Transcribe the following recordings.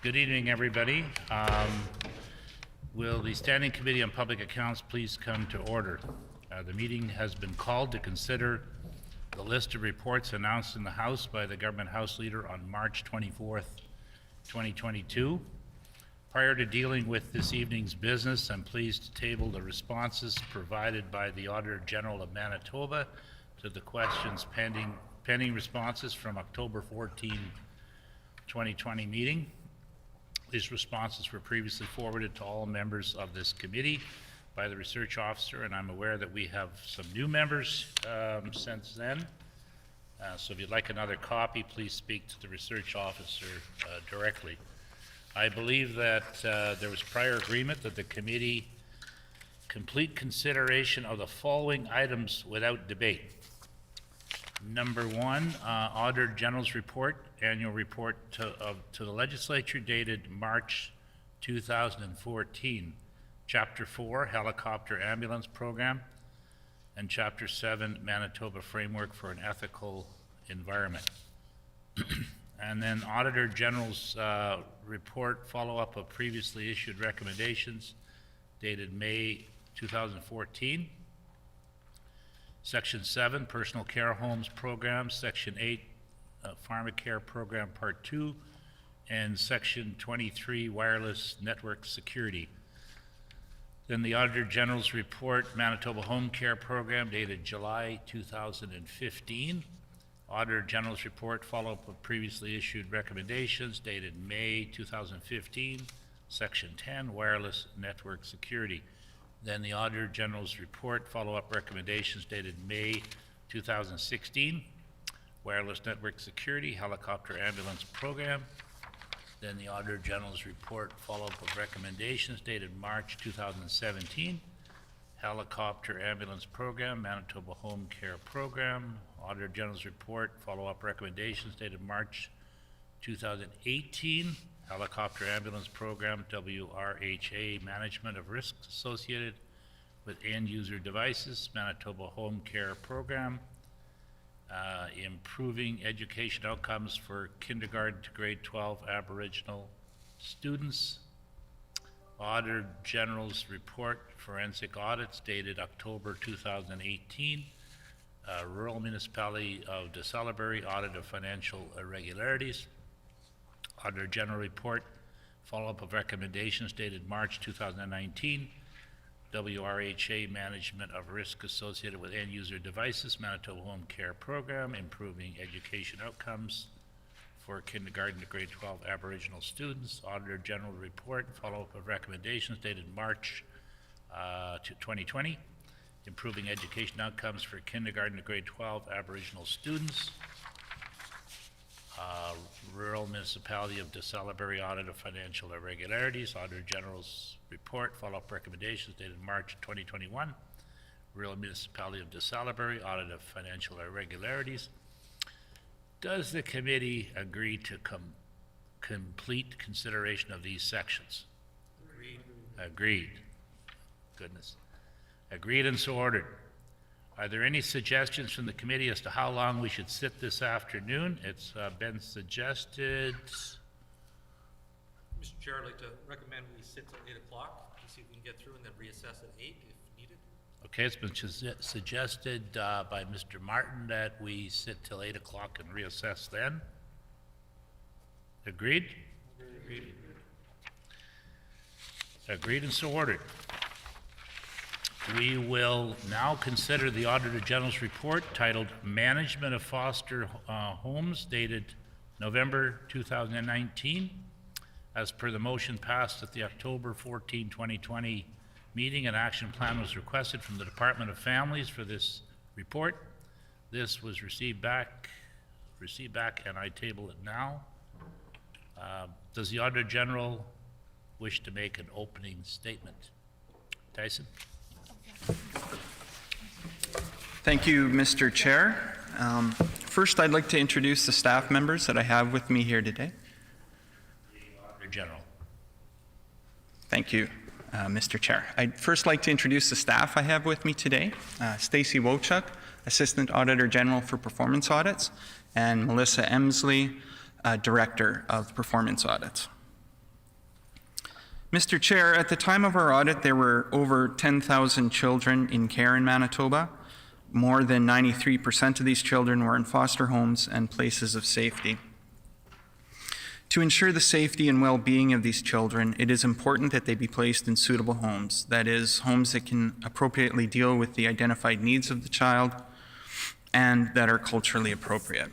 Good evening, everybody. Will the Standing Committee on Public Accounts please come to order? The meeting has been called to consider the list of reports announced in the House by the Government House Leader on March 24th, 2022. Prior to dealing with this evening's business, I'm pleased to table the responses provided by the Auditor General of Manitoba to the questions pending responses from October 14, 2020 meeting. These responses were previously forwarded to all members of this committee by the research officer, and I'm aware that we have some new members since then. So if you'd like another copy, please speak to the research officer directly. I believe that there was prior agreement that the committee complete consideration of the following items without debate. Number one, Auditor General's report, annual report to the legislature dated March 2014. Chapter 4, Helicopter Ambulance Program, and Chapter 7, Manitoba Framework for an Ethical Environment. And then Auditor General's report, follow-up of previously issued recommendations dated May 2014. Section 7, Personal Care Homes Program, Section 8, Pharmacare Program Part 2, and Section 23, Wireless Network Security. Then the Auditor General's report, Manitoba Home Care Program, dated July 2015. Auditor General's report, follow-up of previously issued recommendations, dated May 2015, Section 10, Wireless Network Security. Then the Auditor General's report, follow-up recommendations dated May 2016, Wireless Network Security, Helicopter Ambulance Program. Then the Auditor General's report, follow-up of recommendations dated March 2017, Helicopter Ambulance Program, Manitoba Home Care Program. Auditor General's report, follow-up recommendations dated March 2018, Helicopter Ambulance Program, WRHA, Management of Risks Associated with End-User Devices, Manitoba Home Care Program, Improving Education Outcomes for Kindergarten to Grade 12 Aboriginal Students. Auditor General's report, Forensic Audits, dated October 2018, Rural Municipality of DeSallebury, Audit of Financial Irregularities. Auditor General report, follow-up of recommendations dated March 2019, WRHA Management of Risk Associated with End-User Devices, Manitoba Home Care Program, Improving Education Outcomes for Kindergarten to Grade 12 Aboriginal Students. Auditor General report, follow-up of recommendations dated March 2020, Improving Education Outcomes for Kindergarten to Grade 12 Aboriginal Students. Rural Municipality of DeSallebury, Audit of Financial Irregularities. Auditor General's report, follow-up recommendations dated March 2021. Rural Municipality of DeSallebury, Audit of Financial Irregularities. Does the committee agree to complete consideration of these sections? Agreed. Agreed. Goodness. Agreed and so ordered. Are there any suggestions from the committee as to how long we should sit this afternoon? It's been suggested. Mr. Chair, I'd like to recommend we sit till 8 o'clock to see if we can get through and then reassess at 8 if needed. Okay, it's been suggested by Mr. Martin that we sit till 8 o'clock and reassess then. Agreed? Agreed. Agreed and so ordered. We will now consider the Auditor General's report titled Management of Foster Homes, dated November 2019. As per the motion passed at the October 14, 2020 meeting, an action plan was requested from the Department of Families for this report. This was received back, and I table it now. Does the Auditor General wish to make an opening statement? Tyson? Thank you, Mr. Chair. First, I'd like to introduce the staff members that I have with me here today. Auditor General. Thank you, Mr. Chair. I'd first like to introduce the staff I have with me today. Stacy Wochuk, Assistant Auditor General for Performance Audits, and Melissa Emsley, Director of Performance Audits. Mr. Chair, at the time of our audit, there were over 10,000 children in care in Manitoba. More than 93% of these children were in foster homes and places of safety. To ensure the safety and well-being of these children, it is important that they be placed in suitable homes, that is, homes that can appropriately deal with the identified needs of the child and that are culturally appropriate.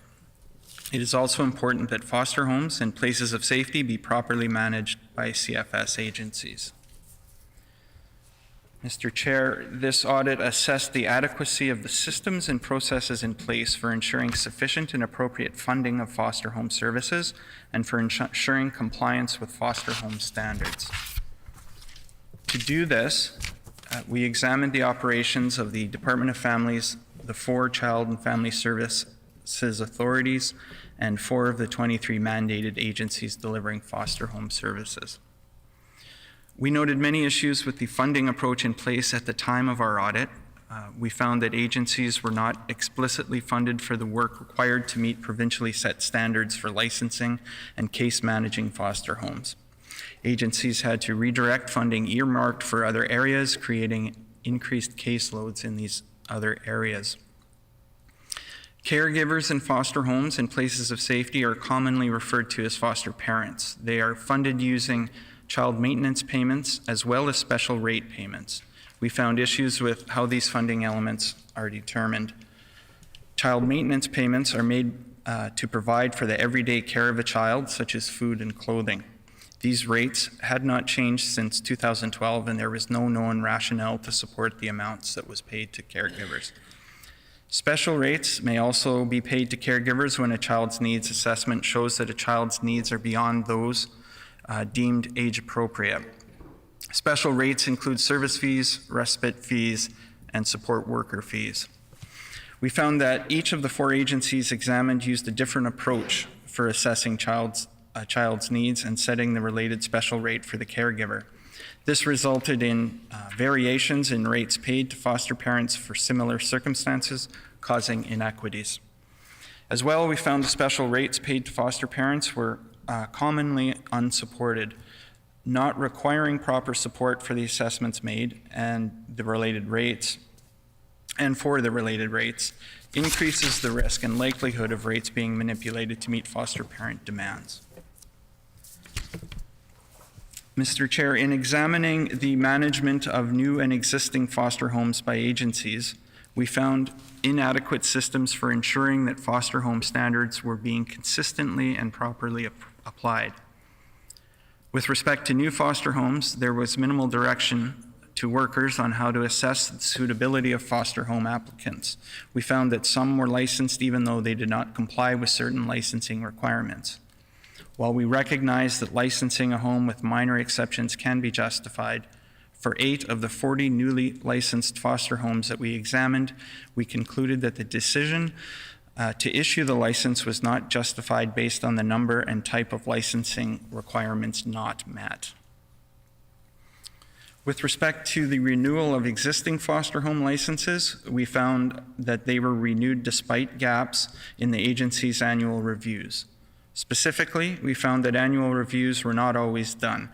It is also important that foster homes and places of safety be properly managed by CFS agencies. Mr. Chair, this audit assessed the adequacy of the systems and processes in place for ensuring sufficient and appropriate funding of foster home services and for ensuring compliance with foster home standards. To do this, we examined the operations of the Department of Families, the 4 Child and Family Services authorities, and 4 of the 23 mandated agencies delivering foster home services. We noted many issues with the funding approach in place at the time of our audit. We found that agencies were not explicitly funded for the work required to meet provincially set standards for licensing and case managing foster homes. Agencies had to redirect funding earmarked for other areas, creating increased caseloads in these other areas. Caregivers in foster homes and places of safety are commonly referred to as foster parents. They are funded using child maintenance payments as well as special rate payments. We found issues with how these funding elements are determined. Child maintenance payments are made to provide for the everyday care of a child, such as food and clothing. These rates had not changed since 2012, and there was no known rationale to support the amounts that was paid to caregivers. Special rates may also be paid to caregivers when a child's needs assessment shows that a child's needs are beyond those deemed age appropriate. Special rates include service fees, respite fees, and support worker fees. We found that each of the 4 agencies examined used a different approach for assessing a child's needs and setting the related special rate for the caregiver. This resulted in variations in rates paid to foster parents for similar circumstances, causing inequities. As well, we found the special rates paid to foster parents were commonly unsupported, not requiring proper support for the assessments made and the related rates, and for the related rates, increases the risk and likelihood of rates being manipulated to meet foster parent demands. Mr. Chair, in examining the management of new and existing foster homes by agencies, we found inadequate systems for ensuring that foster home standards were being consistently and properly applied. With respect to new foster homes, there was minimal direction to workers on how to assess the suitability of foster home applicants. We found that some were licensed even though they did not comply with certain licensing requirements. While we recognize that licensing a home with minor exceptions can be justified, for 8 of the 40 newly licensed foster homes that we examined, we concluded that the decision to issue the license was not justified based on the number and type of licensing requirements not met. With respect to the renewal of existing foster home licenses, we found that they were renewed despite gaps in the agency's annual reviews. Specifically, we found that annual reviews were not always done.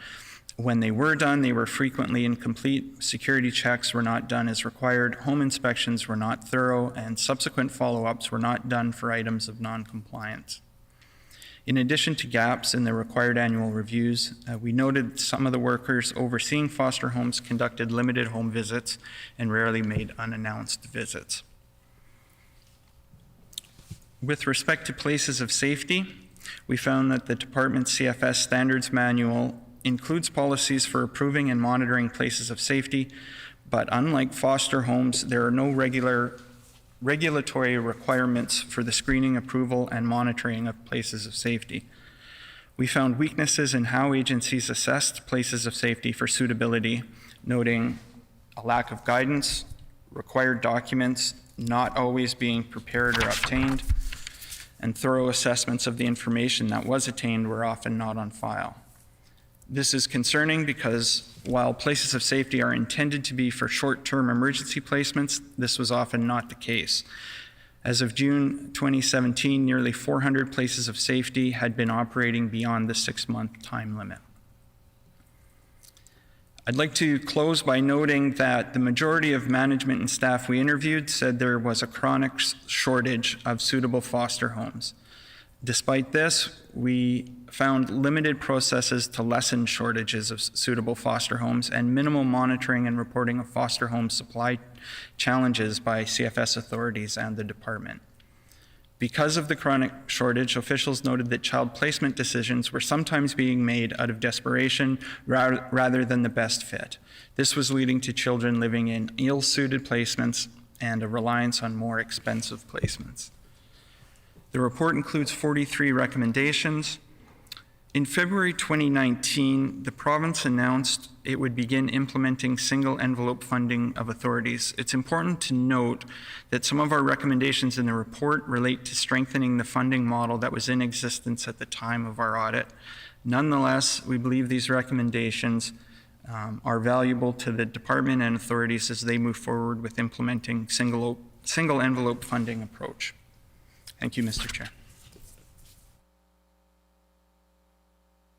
When they were done, they were frequently incomplete, security checks were not done as required, home inspections were not thorough, and subsequent follow-ups were not done for items of non-compliance. In addition to gaps in the required annual reviews, we noted some of the workers overseeing foster homes conducted limited home visits and rarely made unannounced visits. With respect to places of safety, we found that the department's CFS standards manual includes policies for approving and monitoring places of safety, but unlike foster homes, there are no regulatory requirements for the screening, approval, and monitoring of places of safety. We found weaknesses in how agencies assessed places of safety for suitability, noting a lack of guidance, required documents not always being prepared or obtained, and thorough assessments of the information that was attained were often not on file. This is concerning because while places of safety are intended to be for short-term emergency placements, this was often not the case. As of June 2017, nearly 400 places of safety had been operating beyond the 6-month time limit. I'd like to close by noting that the majority of management and staff we interviewed said there was a chronic shortage of suitable foster homes. Despite this, we found limited processes to lessen shortages of suitable foster homes and minimal monitoring and reporting of foster home supply challenges by CFS authorities and the department. Because of the chronic shortage, officials noted that child placement decisions were sometimes being made out of desperation rather than the best fit. This was leading to children living in ill-suited placements and a reliance on more expensive placements. The report includes 43 recommendations. In February 2019, the province announced it would begin implementing single envelope funding of authorities. It's important to note that some of our recommendations in the report relate to strengthening the funding model that was in existence at the time of our audit. Nonetheless, we believe these recommendations are valuable to the department and authorities as they move forward with implementing single envelope funding approach. Thank you, Mr. Chair.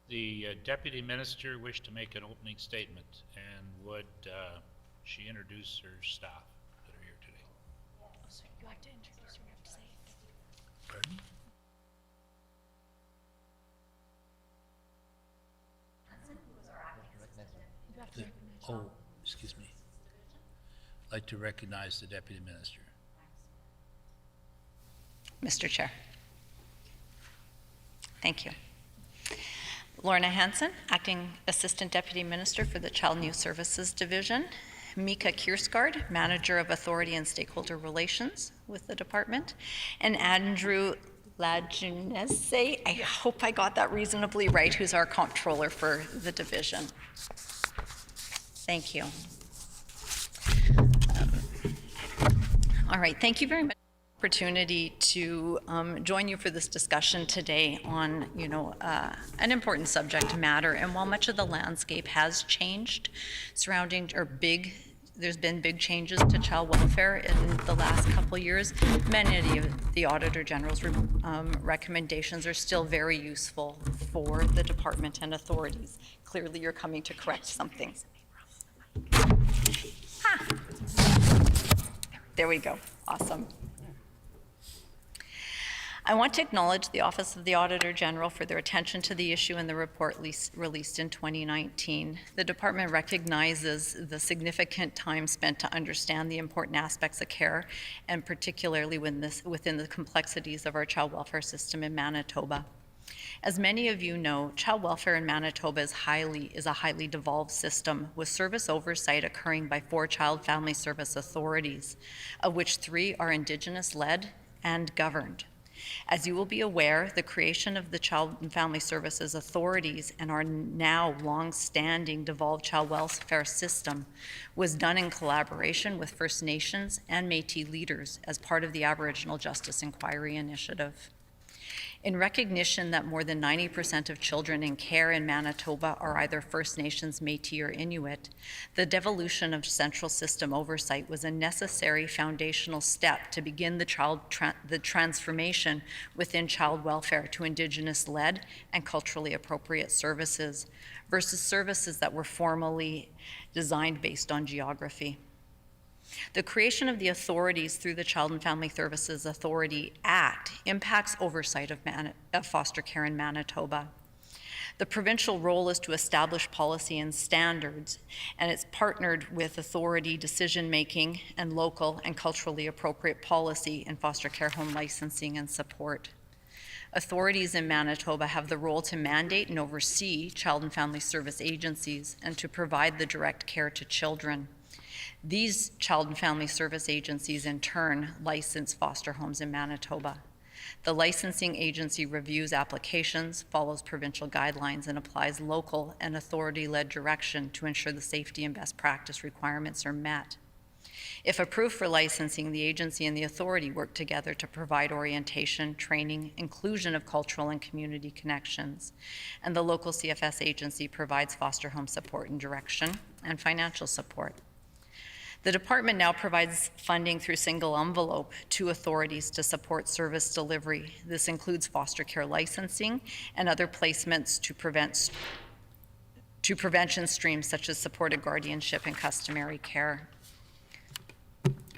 The Deputy Minister wished to make an opening statement, and would she introduce her staff that are here today? So you have to introduce, you have to say. Pardon? You have to recognize. Oh, excuse me. I'd like to recognize the Deputy Minister. Mr. Chair. Thank you. Lorna Hansen, Acting Assistant Deputy Minister for the Child and Youth Services Division. Mika Kiersgaard, Manager of Authority and Stakeholder Relations with the department. And Andrew Lagunese, I hope I got that reasonably right, who's our comptroller for the division. Thank you. All right, thank you very much. Opportunity to join you for this discussion today on, an important subject matter. And while much of the landscape has changed surrounding, there's been big changes to child welfare in the last couple of years, many of the Auditor General's recommendations are still very useful for the department and authorities. Clearly, you're coming to correct something. There we go. Awesome. I want to acknowledge the Office of the Auditor General for their attention to the issue in the report released in 2019. The department recognizes the significant time spent to understand the important aspects of care, and particularly within the complexities of our child welfare system in Manitoba. As many of you know, child welfare in Manitoba is a highly devolved system, with service oversight occurring by 4 child family service authorities, of which 3 are Indigenous-led and governed. As you will be aware, the creation of the Child and Family Services Authorities and our now long-standing devolved child welfare system was done in collaboration with First Nations and Métis leaders as part of the Aboriginal Justice Inquiry Initiative. In recognition that more than 90% of children in care in Manitoba are either First Nations, Métis, or Inuit, the devolution of central system oversight was a necessary foundational step to begin the transformation within child welfare to Indigenous-led and culturally appropriate services versus services that were formally designed based on geography. The creation of the authorities through the Child and Family Services Authority Act impacts oversight of foster care in Manitoba. The provincial role is to establish policy and standards, and it's partnered with authority decision-making and local and culturally appropriate policy in foster care home licensing and support. Authorities in Manitoba have the role to mandate and oversee child and family service agencies and to provide the direct care to children. These child and family service agencies, in turn, license foster homes in Manitoba. The licensing agency reviews applications, follows provincial guidelines, and applies local and authority-led direction to ensure the safety and best practice requirements are met. If approved for licensing, the agency and the authority work together to provide orientation, training, inclusion of cultural and community connections, and the local CFS agency provides foster home support and direction and financial support. The department now provides funding through single envelope to authorities to support service delivery. This includes foster care licensing and other placements to prevent to prevention streams such as supported guardianship and customary care.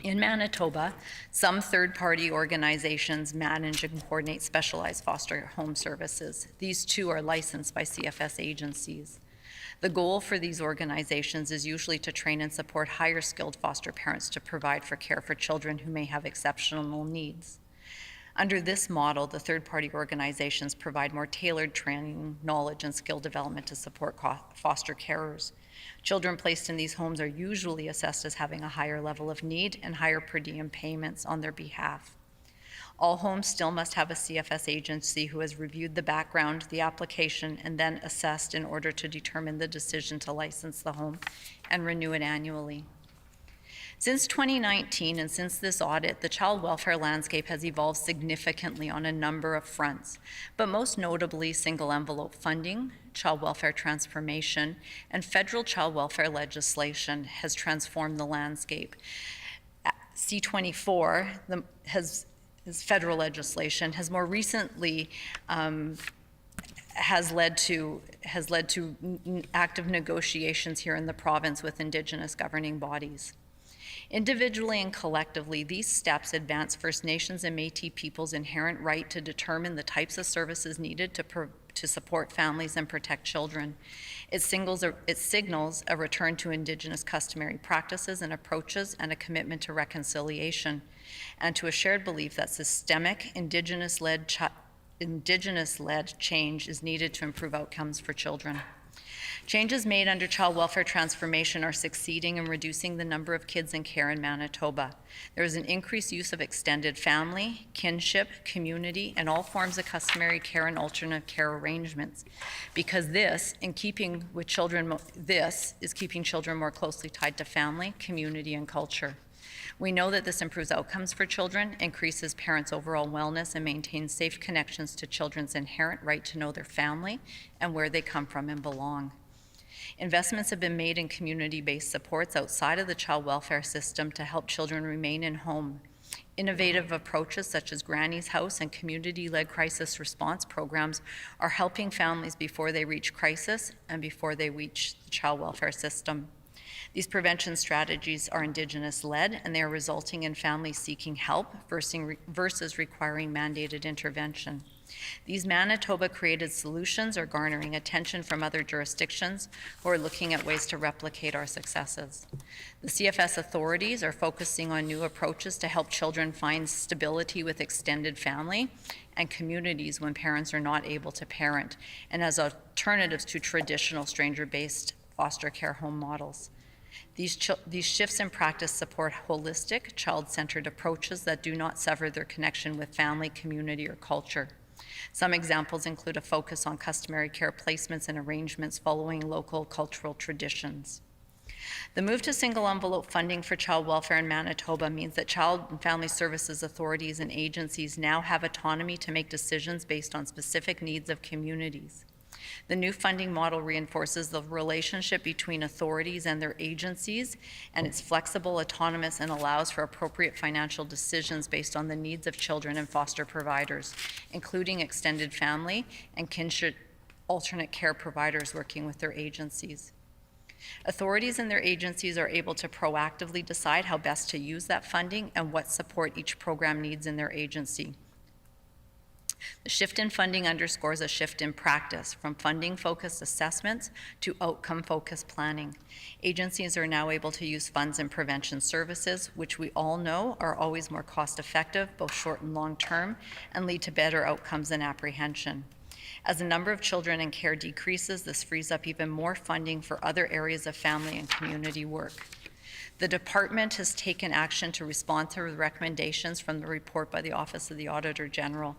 In Manitoba, some third-party organizations manage and coordinate specialized foster home services. These too are licensed by CFS agencies. The goal for these organizations is usually to train and support higher skilled foster parents to provide for care for children who may have exceptional needs. Under this model, the third-party organizations provide more tailored training, knowledge, and skill development to support foster carers. Children placed in these homes are usually assessed as having a higher level of need and higher per diem payments on their behalf. All homes still must have a CFS agency who has reviewed the background, the application, and then assessed in order to determine the decision to license the home and renew it annually. Since 2019 and since this audit, the child welfare landscape has evolved significantly on a number of fronts, but most notably single envelope funding, child welfare transformation, and federal child welfare legislation has transformed the landscape. C-24 is federal legislation, has more recently has led to active negotiations here in the province with Indigenous governing bodies. Individually and collectively, these steps advance First Nations and Métis peoples' inherent right to determine the types of services needed to support families and protect children. It signals a return to Indigenous customary practices and approaches and a commitment to reconciliation, and to a shared belief that systemic Indigenous-led change is needed to improve outcomes for children. Changes made under child welfare transformation are succeeding in reducing the number of kids in care in Manitoba. There is an increased use of extended family, kinship, community, and all forms of customary care and alternate care arrangements, because this is keeping children more closely tied to family, community, and culture. We know that this improves outcomes for children, increases parents' overall wellness, and maintains safe connections to children's inherent right to know their family and where they come from and belong. Investments have been made in community-based supports outside of the child welfare system to help children remain in home. Innovative approaches such as Granny's House and community-led crisis response programs are helping families before they reach crisis and before they reach the child welfare system. These prevention strategies are Indigenous-led, and they are resulting in families seeking help versus requiring mandated intervention. These Manitoba-created solutions are garnering attention from other jurisdictions who are looking at ways to replicate our successes. The CFS authorities are focusing on new approaches to help children find stability with extended family and communities when parents are not able to parent, and as alternatives to traditional stranger-based foster care home models. These shifts in practice support holistic, child-centered approaches that do not sever their connection with family, community, or culture. Some examples include a focus on customary care placements and arrangements following local cultural traditions. The move to single envelope funding for child welfare in Manitoba means that child and family services authorities and agencies now have autonomy to make decisions based on specific needs of communities. The new funding model reinforces the relationship between authorities and their agencies, and it's flexible, autonomous, and allows for appropriate financial decisions based on the needs of children and foster providers, including extended family and kinship alternate care providers working with their agencies. Authorities and their agencies are able to proactively decide how best to use that funding and what support each program needs in their agency. The shift in funding underscores a shift in practice from funding-focused assessments to outcome-focused planning. Agencies are now able to use funds in prevention services, which we all know are always more cost-effective, both short and long-term, and lead to better outcomes and apprehension. As the number of children in care decreases, this frees up even more funding for other areas of family and community work. The department has taken action to respond to the recommendations from the report by the Office of the Auditor General.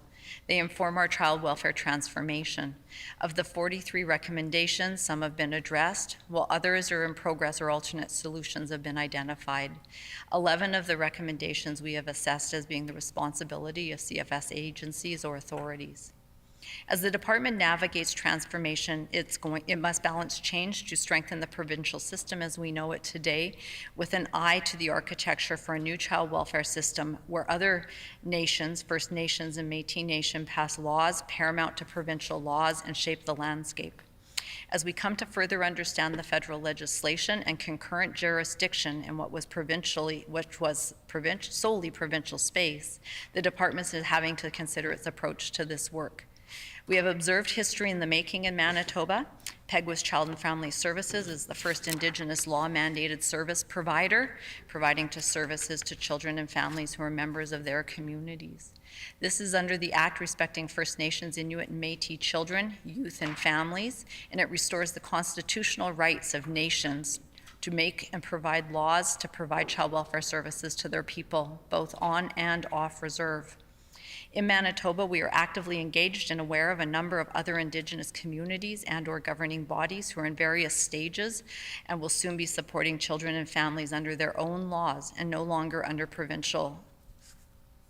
They inform our child welfare transformation. Of the 43 recommendations, some have been addressed, while others are in progress or alternate solutions have been identified. 11 of the recommendations we have assessed as being the responsibility of CFS agencies or authorities. As the department navigates transformation, it must balance change to strengthen the provincial system as we know it today, with an eye to the architecture for a new child welfare system where other nations, First Nations and Métis Nation, pass laws paramount to provincial laws and shape the landscape. As we come to further understand the federal legislation and concurrent jurisdiction in what was solely provincial space, the department is having to consider its approach to this work. We have observed history in the making in Manitoba. Peguis Child and Family Services is the first Indigenous law-mandated service provider, providing services to children and families who are members of their communities. This is under the Act respecting First Nations, Inuit, and Métis children, youth, and families, and it restores the constitutional rights of nations to make and provide laws to provide child welfare services to their people, both on and off reserve. In Manitoba, we are actively engaged and aware of a number of other Indigenous communities and/or governing bodies who are in various stages and will soon be supporting children and families under their own laws and no longer under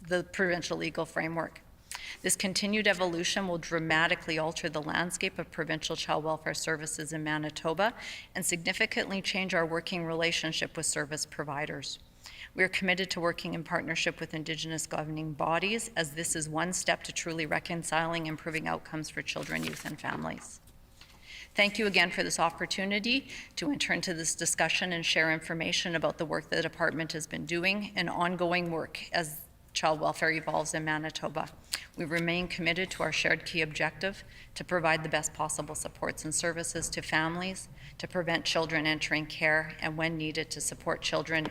the provincial legal framework. This continued evolution will dramatically alter the landscape of provincial child welfare services in Manitoba and significantly change our working relationship with service providers. We are committed to working in partnership with Indigenous governing bodies, as this is one step to truly reconciling and improving outcomes for children, youth, and families. Thank you again for this opportunity to enter into this discussion and share information about the work the department has been doing and ongoing work as child welfare evolves in Manitoba. We remain committed to our shared key objective to provide the best possible supports and services to families, to prevent children entering care, and when needed, to support children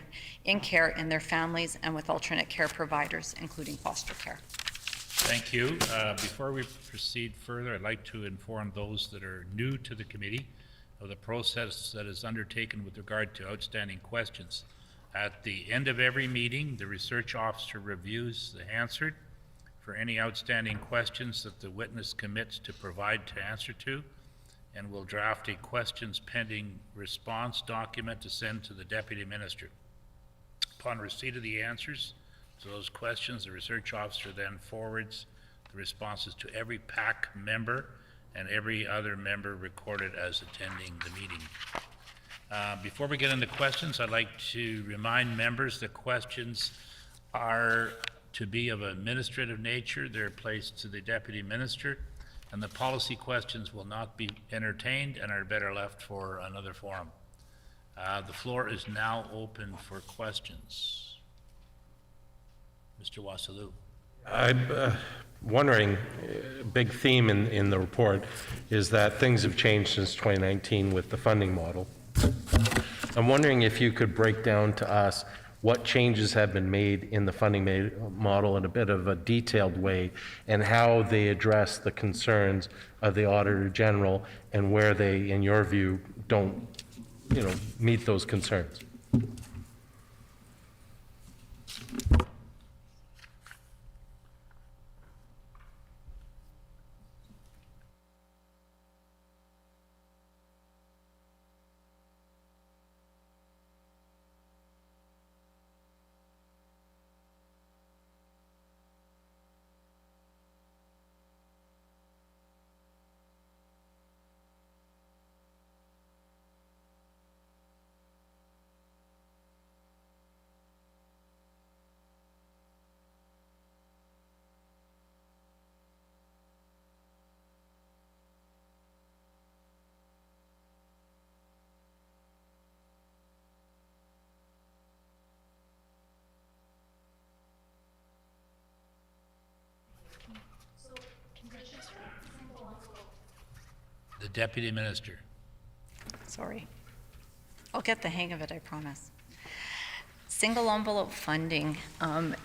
in care in their families and with alternate care providers, including foster care. Thank you. Before we proceed further, I'd like to inform those that are new to the committee of the process that is undertaken with regard to outstanding questions. At the end of every meeting, the research officer reviews the answered for any outstanding questions that the witness commits to provide to answer to, and will draft a questions pending response document to send to the deputy minister. Upon receipt of the answers to those questions, the research officer then forwards the responses to every PAC member and every other member recorded as attending the meeting. Before we get into questions, I'd like to remind members that questions are to be of administrative nature. They're placed to the deputy minister, and the policy questions will not be entertained and are better left for another forum. The floor is now open for questions. Mr. Wasilou. I'm wondering, a big theme in the report is that things have changed since 2019 with the funding model. I'm wondering if you could break down to us what changes have been made in the funding model in a bit of a detailed way, and how they address the concerns of the Auditor General and where they, in your view, don't, meet those concerns. The deputy minister. Sorry. I'll get the hang of it, I promise. Single envelope funding. At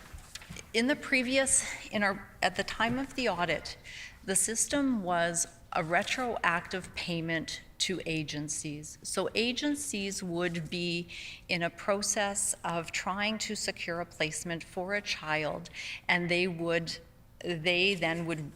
the time of the audit, the system was a retroactive payment to agencies. So agencies would be in a process of trying to secure a placement for a child, and they then would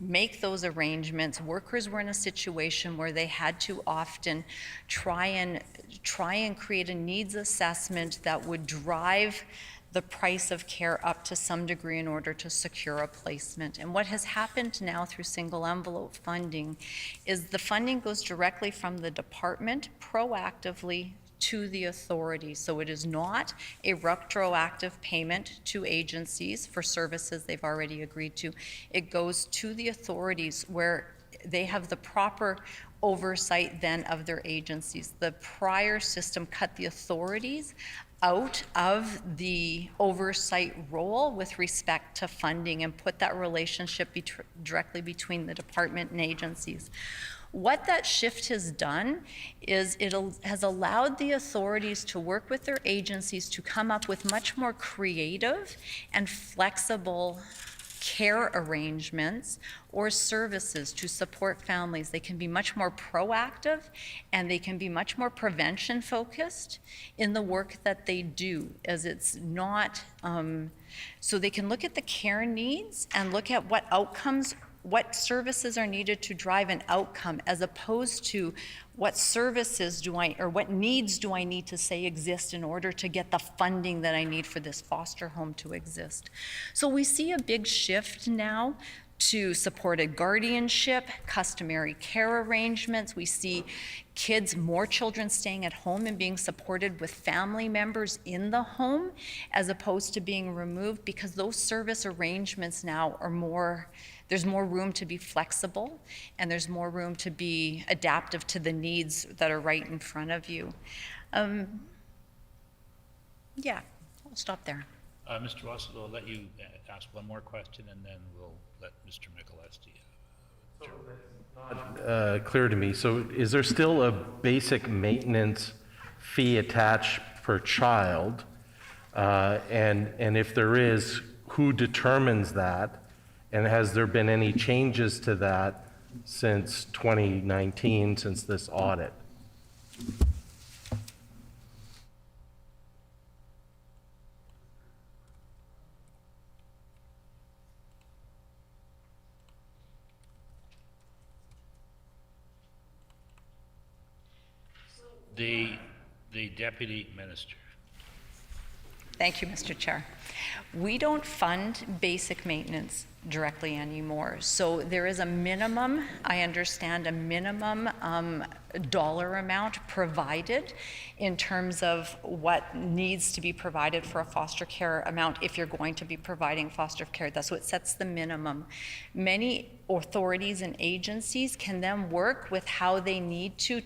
make those arrangements. Workers were in a situation where they had to often try and create a needs assessment that would drive the price of care up to some degree in order to secure a placement. And what has happened now through single envelope funding is the funding goes directly from the department proactively to the authority. So it is not a retroactive payment to agencies for services they've already agreed to. It goes to the authorities where they have the proper oversight then of their agencies. The prior system cut the authorities out of the oversight role with respect to funding and put that relationship directly between the department and agencies. What that shift has done is has allowed the authorities to work with their agencies to come up with much more creative and flexible care arrangements or services to support families. They can be much more proactive and they can be much more prevention focused in the work that they do, as it's not, so they can look at the care needs and look at what outcomes, what services are needed to drive an outcome, as opposed to what services do I, or what needs do I need to say exist in order to get the funding that I need for this foster home to exist. So we see a big shift now to supported guardianship, customary care arrangements. We see kids, more children staying at home and being supported with family members in the home, as opposed to being removed, because those service arrangements now are more, there's more room to be flexible, and there's more room to be adaptive to the needs that are right in front of you. Yeah, I'll stop there. Mr. Russell, I'll let you ask one more question, and then we'll let Mr. Michalewski. Clear to me. So is there still a basic maintenance fee attached per child? And if there is, who determines that? And has there been any changes to that since 2019, since this audit? The Deputy Minister. Thank you, Mr. Chair. We don't fund basic maintenance directly anymore. So there is a minimum, I understand, a minimum dollar amount provided in terms of what needs to be provided for a foster care amount if you're going to be providing foster care. That's what sets the minimum. Many authorities and agencies can then work with how they need to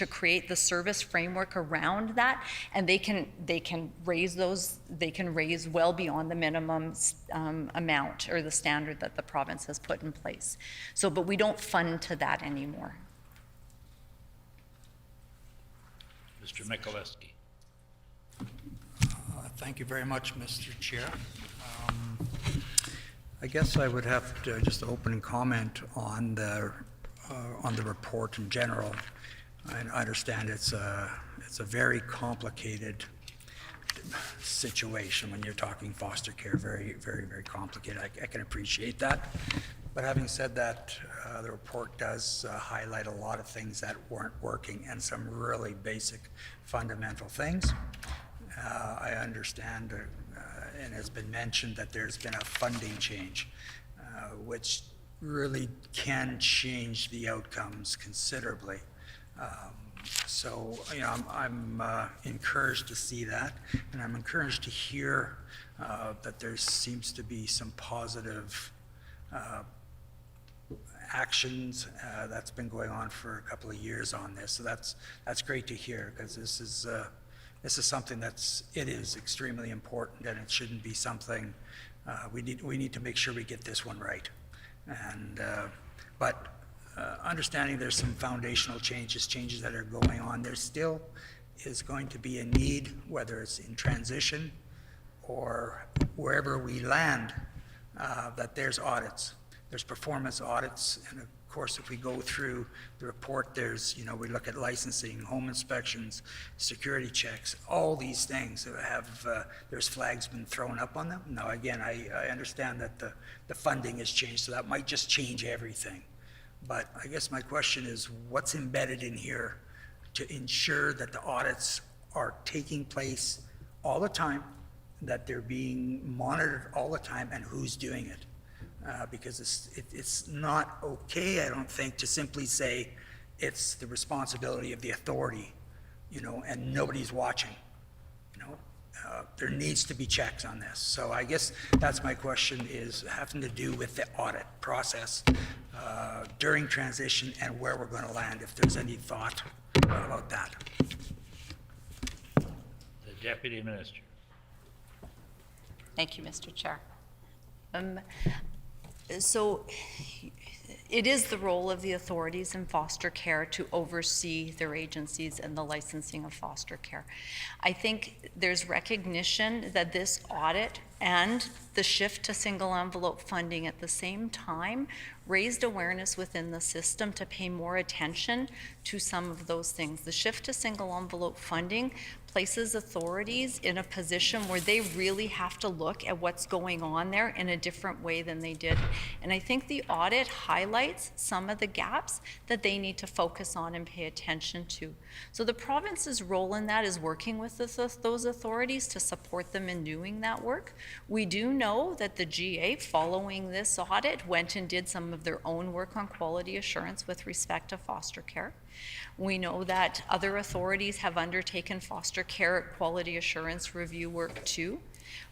create the service framework around that, and they can raise those, they can raise well beyond the minimum amount or the standard that the province has put in place. So, but we don't fund to that anymore. Mr. Michalewski. Thank you very much, Mr. Chair. I guess I would have to just open comment on the report in general. I understand it's a very complicated situation when you're talking foster care. Very, very, very complicated. I can appreciate that. But having said that, the report does highlight a lot of things that weren't working and some really basic fundamental things. I understand, and it's been mentioned that there's been a funding change, which really can change the outcomes considerably. So, you know, I'm encouraged to see that, and I'm encouraged to hear that there seems to be some positive actions that's been going on for a couple of years on this. So that's great to hear, because this is something it is extremely important, and it shouldn't be something we need to make sure we get this one right. And but understanding there's some foundational changes that are going on, there still is going to be a need, whether it's in transition or wherever we land, that there's audits. There's performance audits, and of course, if we go through the report, there's, you know, we look at licensing, home inspections, security checks, all these things that have, there's flags been thrown up on them. Now, again, I understand that the funding has changed, so that might just change everything. But I guess my question is, what's embedded in here to ensure that the audits are taking place all the time, that they're being monitored all the time, and who's doing it? Because it's not okay, I don't think, to simply say it's the responsibility of the authority, you know, and nobody's watching. You know, there needs to be checks on this. So I guess that's my question, is having to do with the audit process during transition and where we're going to land, if there's any thought about that. The Deputy Minister. Thank you, Mr. Chair. So it is the role of the authorities in foster care to oversee their agencies and the licensing of foster care. I think there's recognition that this audit and the shift to single envelope funding at the same time raised awareness within the system to pay more attention to some of those things. The shift to single envelope funding places authorities in a position where they really have to look at what's going on there in a different way than they did. And I think the audit highlights some of the gaps that they need to focus on and pay attention to. So the province's role in that is working with those authorities to support them in doing that work. We do know that the GA, following this audit, went and did some of their own work on quality assurance with respect to foster care. We know that other authorities have undertaken foster care quality assurance review work too.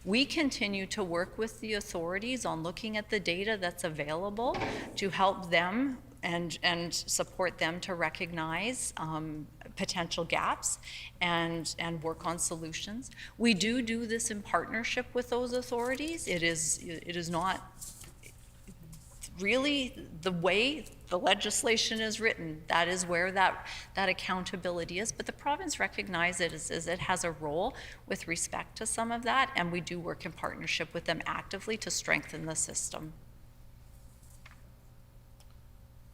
We continue to work with the authorities on looking at the data that's available to help them and support them to recognize potential gaps and work on solutions. We do this in partnership with those authorities. It is not really the way the legislation is written. That is where that accountability is, but the province recognizes as it has a role with respect to some of that, and we do work in partnership with them actively to strengthen the system.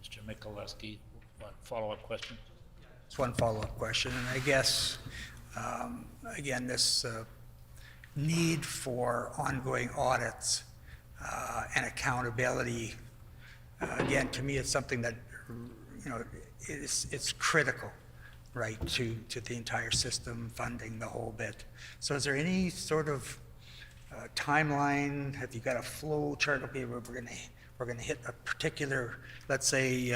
Mr. Mikuleski, one follow-up question? Just one follow-up question, and I guess, again, this need for ongoing audits and accountability, again, to me, it's something that, it's critical, right, to the entire system, funding the whole bit. So is there any sort of timeline? Have you got a flow chart? Okay, we're going to hit a particular, let's say,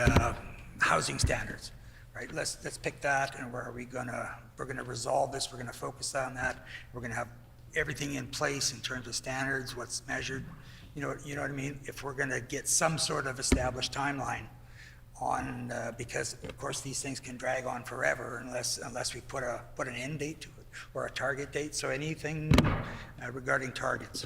housing standards, right? Let's pick that, and we're going to resolve this. We're going to focus on that. We're going to have everything in place in terms of standards, what's measured. You know what I mean? If we're going to get some sort of established timeline on, because of course these things can drag on forever unless we put an end date to it or a target date. So anything regarding targets?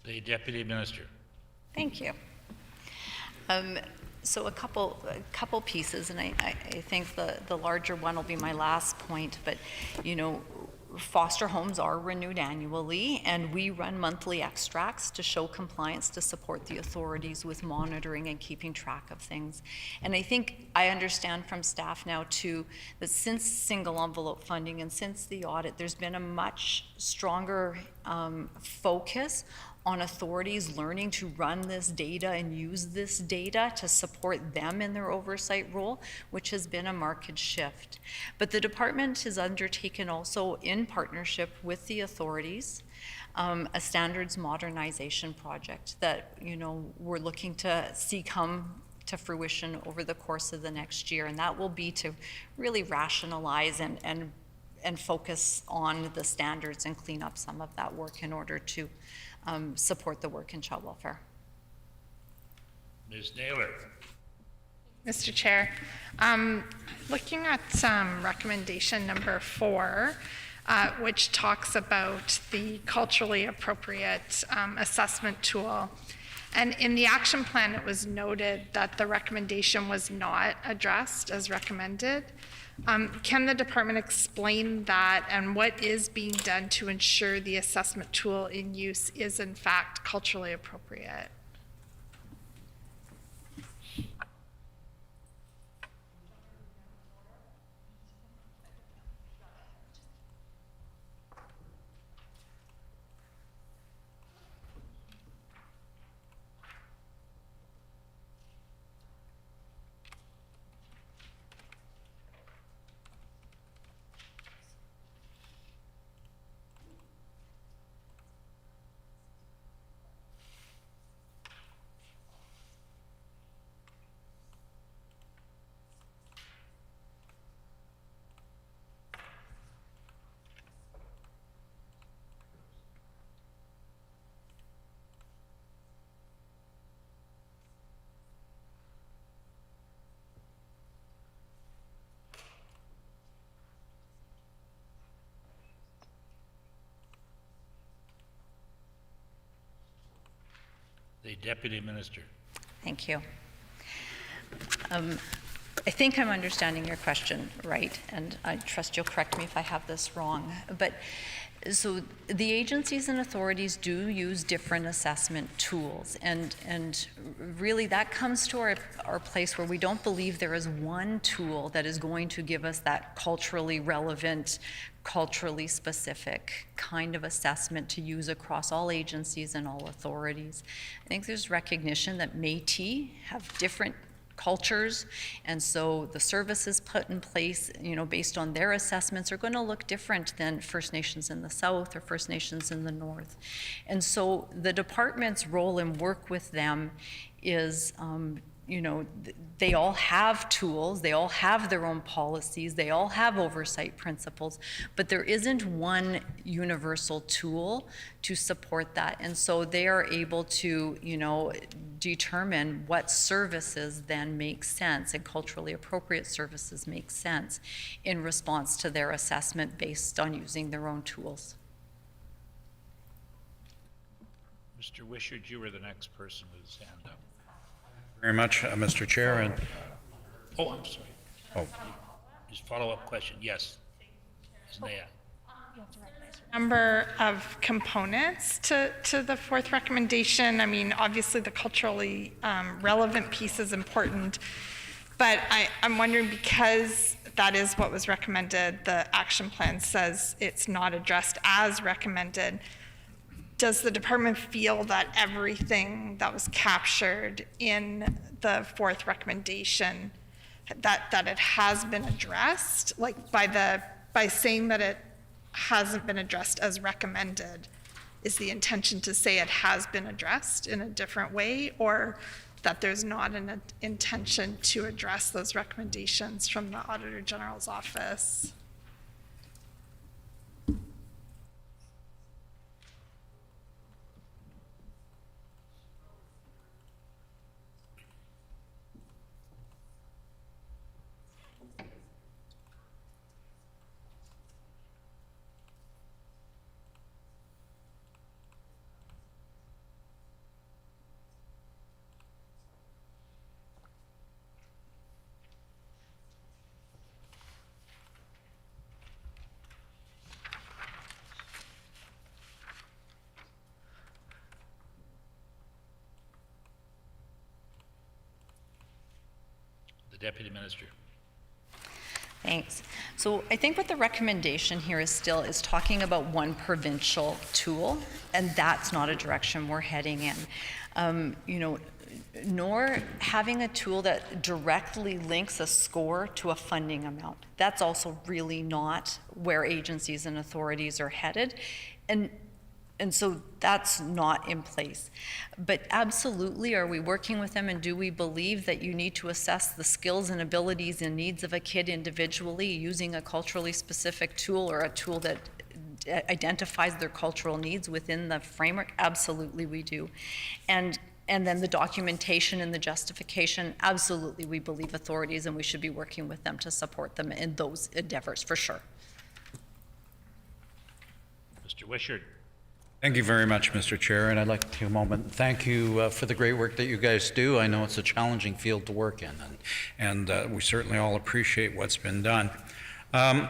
The Deputy Minister. Thank you. So a couple pieces, and I think the larger one will be my last point, but foster homes are renewed annually, and we run monthly extracts to show compliance to support the authorities with monitoring and keeping track of things. And I think I understand from staff now too that since single envelope funding and since the audit, there's been a much stronger focus on authorities learning to run this data and use this data to support them in their oversight role, which has been a marked shift. But the department has undertaken also in partnership with the authorities a standards modernization project that we're looking to see come to fruition over the course of the next year, and that will be to really rationalize and focus on the standards and clean up some of that work in order to support the work in child welfare. Ms. Naylor. Mr. Chair, looking at recommendation number 4, which talks about the culturally appropriate assessment tool, And in the action plan, it was noted that the recommendation was not addressed as recommended. Can the department explain that and what is being done to ensure the assessment tool in use is in fact culturally appropriate? The Deputy Minister. Thank you. I think I'm understanding your question right, and I trust you'll correct me if I have this wrong. But so the agencies and authorities do use different assessment tools, and really that comes to our place where we don't believe there is one tool that is going to give us that culturally relevant, culturally specific kind of assessment to use across all agencies and all authorities. I think there's recognition that Métis have different cultures, and so the services put in place, based on their assessments are going to look different than First Nations in the South or First Nations in the North. And so the department's role and work with them is, they all have tools, they all have their own policies, they all have oversight principles, but there isn't one universal tool to support that. And so they are able to, determine what services then make sense, and culturally appropriate services make sense in response to their assessment based on using their own tools. Mr. Wishart, you were the next person with his hand up. Very much, Mr. Chair, and Oh, I'm sorry. oh, Just follow-up question. Yes. Ms. Naya. You have to recognize her. Number of components to the fourth recommendation. I mean, obviously the culturally relevant piece is important, but I'm wondering, because that is what was recommended, the action plan says it's not addressed as recommended. Does the department feel that everything that was captured in the fourth recommendation, that it has been addressed? Like by saying that it hasn't been addressed as recommended, is the intention to say it has been addressed in a different way, or that there's not an intention to address those recommendations from the Auditor General's office? The Deputy Minister. Thanks. So I think what the recommendation here is talking about one provincial tool, and that's not a direction we're heading in. Nor having a tool that directly links a score to a funding amount. That's also really not where agencies and authorities are headed. And so that's not in place. But absolutely, are we working with them, and do we believe that you need to assess the skills and abilities and needs of a kid individually using a culturally specific tool, or a tool that identifies their cultural needs within the framework? Absolutely we do. And then the documentation and the justification, absolutely we believe authorities, and we should be working with them to support them in those endeavors, for sure. Mr. Wishart. Thank you very much, Mr. Chair, and I'd like to take a moment and thank you for the great work that you guys do. I know it's a challenging field to work in, and we certainly all appreciate what's been done. But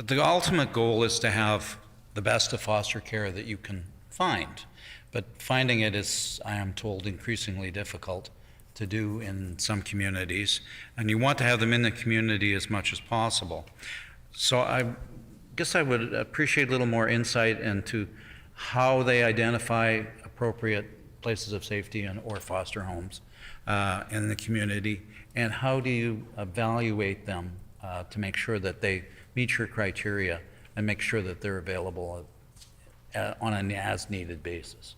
the ultimate goal is to have the best of foster care that you can find. But finding it is, I am told, increasingly difficult to do in some communities, and you want to have them in the community as much as possible. So I guess I would appreciate a little more insight into how they identify appropriate places of safety or foster homes in the community, and how do you evaluate them to make sure that they meet your criteria and make sure that they're available on an as-needed basis.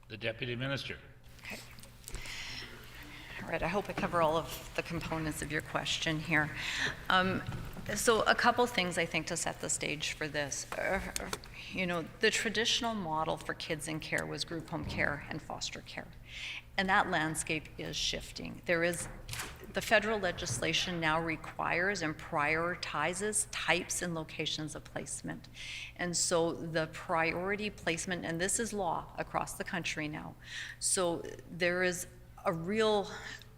The Deputy Minister. Okay. All right, I hope I cover all of the components of your question here. So a couple things I think to set the stage for this. You know, the traditional model for kids in care was group home care and foster care. And that landscape is shifting. The federal legislation now requires and prioritizes types and locations of placement. And so the priority placement, and this is law across the country now, so there is a real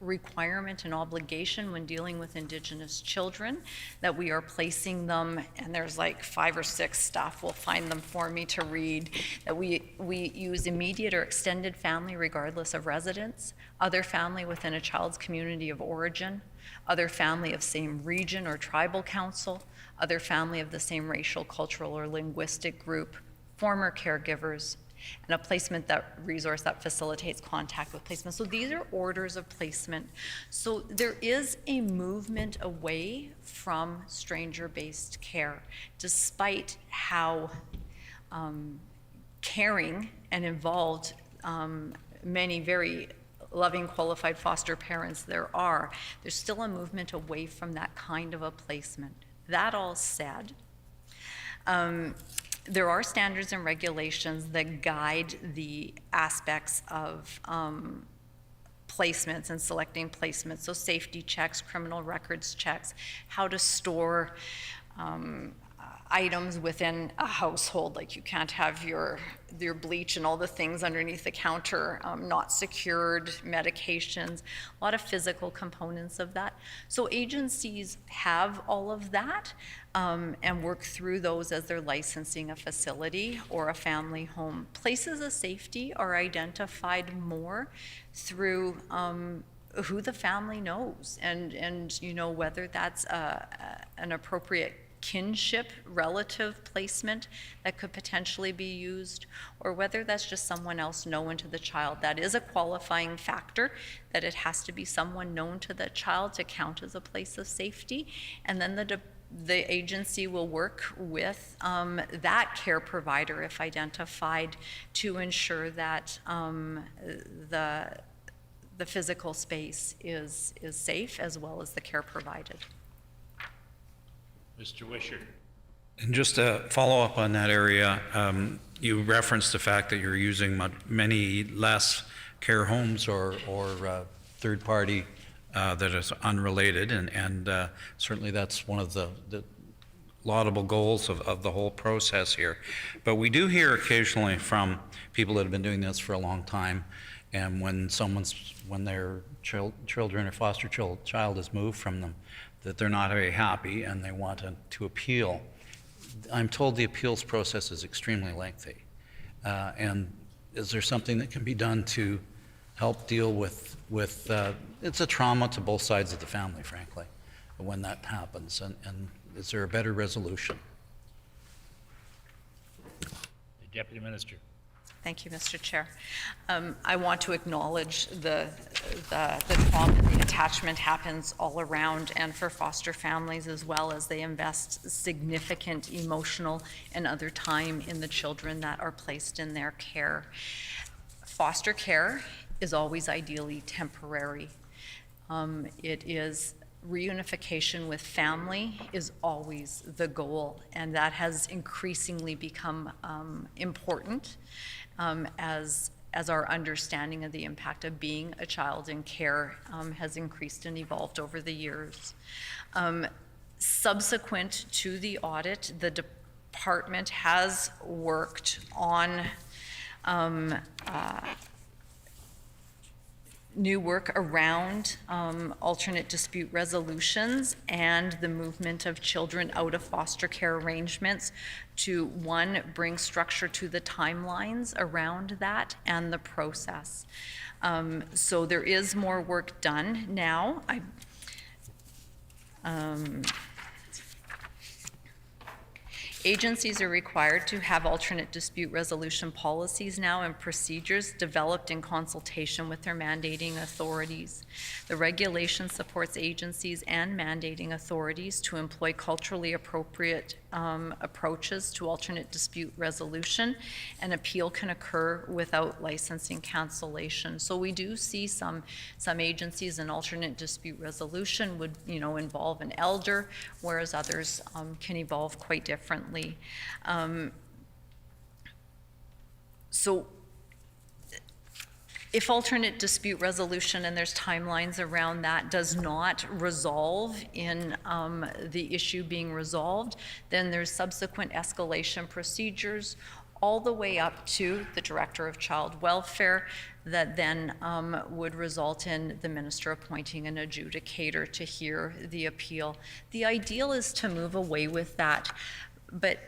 requirement and obligation when dealing with Indigenous children that we are placing them, and there's like 5 or 6 staff will find them for me to read, that we use immediate or extended family regardless of residence, other family within a child's community of origin, other family of same region or tribal council, other family of the same racial, cultural, or linguistic group, former caregivers, and a placement resource that facilitates contact with placement. So these are orders of placement. So there is a movement away from stranger-based care, despite how caring and involved many very loving, qualified foster parents there are. There's still a movement away from that kind of a placement. That all said, there are standards and regulations that guide the aspects of placements and selecting placements. So safety checks, criminal records checks, how to store items within a household, like you can't have your bleach and all the things underneath the counter not secured, medications, a lot of physical components of that. So agencies have all of that and work through those as they're licensing a facility or a family home. Places of safety are identified more through who the family knows and you know, whether that's an appropriate kinship relative placement that could potentially be used, or whether that's just someone else known to the child. That is a qualifying factor, that it has to be someone known to the child to count as a place of safety. And then the agency will work with that care provider, if identified, to ensure that the physical space is safe, as well as the care provided. Mr. Wisher. And just to follow up on that area, you referenced the fact that you're using many less care homes or third-party that is unrelated, and certainly that's one of the laudable goals of the whole process here. But we do hear occasionally from people that have been doing this for a long time, and when their children or foster child is moved from them, that they're not very happy and they want to appeal. I'm told the appeals process is extremely lengthy. And is there something that can be done to help deal with it's a trauma to both sides of the family, frankly, when that happens, and is there a better resolution? The Deputy Minister. Thank you, Mr. Chair. I want to acknowledge the trauma, the attachment happens all around, and for foster families as well, as they invest significant emotional and other time in the children that are placed in their care. Foster care is always ideally temporary. It is reunification with family is always the goal, and that has increasingly become important as our understanding of the impact of being a child in care has increased and evolved over the years. Subsequent to the audit, the department has worked on new work around alternate dispute resolutions and the movement of children out of foster care arrangements to, one, bring structure to the timelines around that and the process. So there is more work done now. Agencies are required to have alternate dispute resolution policies now and procedures developed in consultation with their mandating authorities. The regulation supports agencies and mandating authorities to employ culturally appropriate approaches to alternate dispute resolution. An appeal can occur without licensing cancellation. So we do see some agencies in alternate dispute resolution would, involve an elder, whereas others can evolve quite differently. So if alternate dispute resolution, and there's timelines around that, does not resolve in the issue being resolved, then there's subsequent escalation procedures all the way up to the Director of Child Welfare that then would result in the minister appointing an adjudicator to hear the appeal. The ideal is to move away with that, but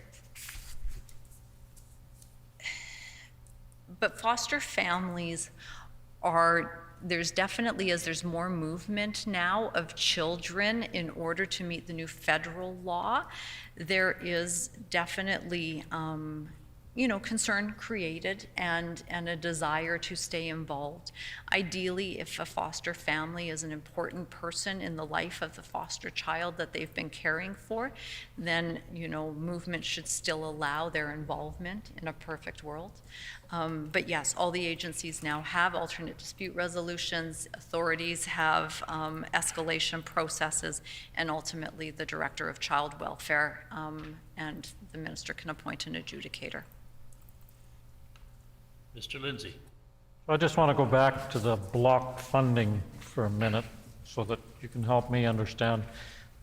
foster families there's definitely, as there's more movement now of children in order to meet the new federal law, there is definitely concern created and a desire to stay involved. Ideally, if a foster family is an important person in the life of the foster child that they've been caring for, then, movement should still allow their involvement in a perfect world. But yes, all the agencies now have alternate dispute resolutions, authorities have escalation processes, and ultimately the Director of Child Welfare and the minister can appoint an adjudicator. Mr. Lindsay. I just want to go back to the block funding for a minute so that you can help me understand.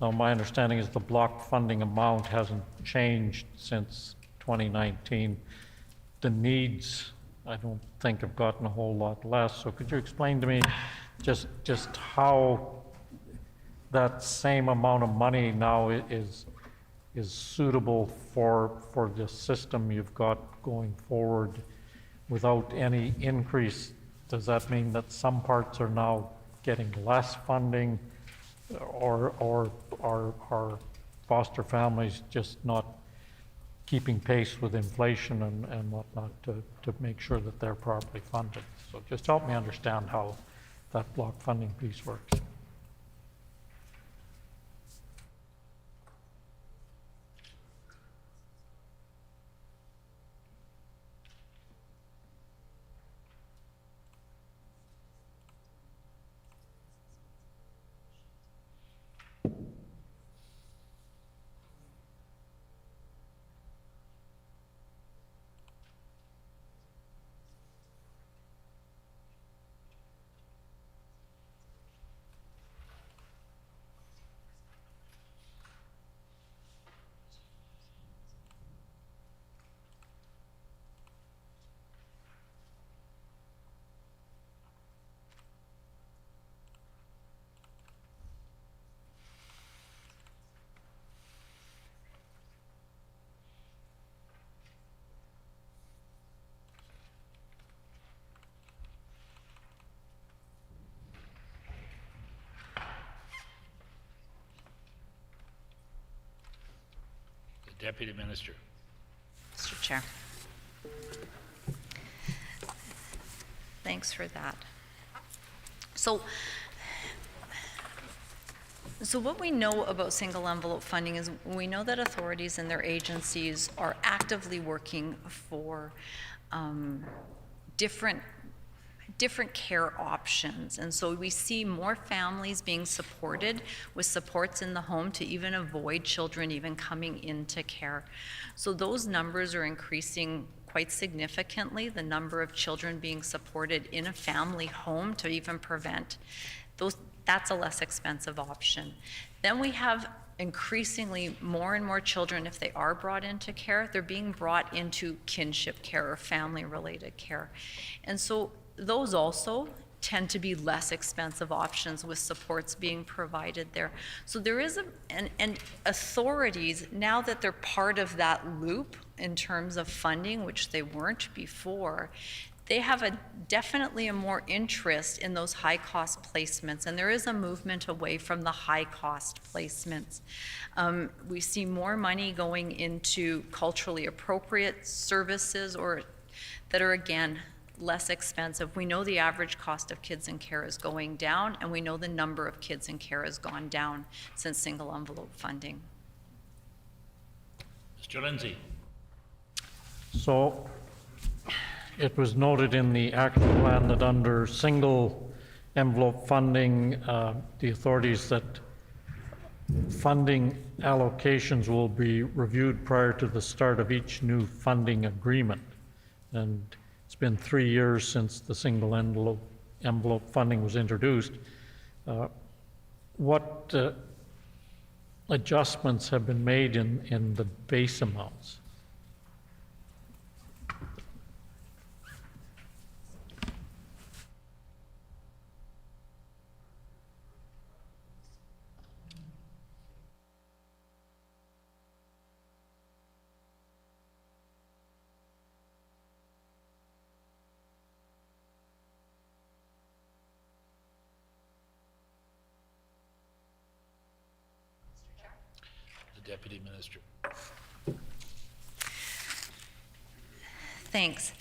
Now, my understanding is the block funding amount hasn't changed since 2019. The needs, I don't think, have gotten a whole lot less. So could you explain to me just how that same amount of money now is suitable for the system you've got going forward without any increase? Does that mean that some parts are now getting less funding, or are foster families just not keeping pace with inflation and whatnot to make sure that they're properly funded? So just help me understand how that block funding piece works. The Deputy Minister. Mr. Chair. Thanks for that. So what we know about single envelope funding is we know that authorities and their agencies are actively working for different care options. And so we see more families being supported with supports in the home to even avoid children even coming into care. So those numbers are increasing quite significantly, the number of children being supported in a family home to even prevent those. That's a less expensive option. Then we have increasingly more and more children, if they are brought into care, they're being brought into kinship care or family-related care. And so those also tend to be less expensive options with supports being provided there. So there is and authorities, now that they're part of that loop in terms of funding, which they weren't before, they have definitely a more interest in those high-cost placements, and there is a movement away from the high-cost placements. We see more money going into culturally appropriate services or that are, again, less expensive. We know the average cost of kids in care is going down, and we know the number of kids in care has gone down since single envelope funding. Mr. Lindsay. So it was noted in the action plan that under single envelope funding, the authorities that funding allocations will be reviewed prior to the start of each new funding agreement. And it's been 3 years since the single envelope funding was introduced. What adjustments have been made in the base amounts? Deputy Minister. Thanks.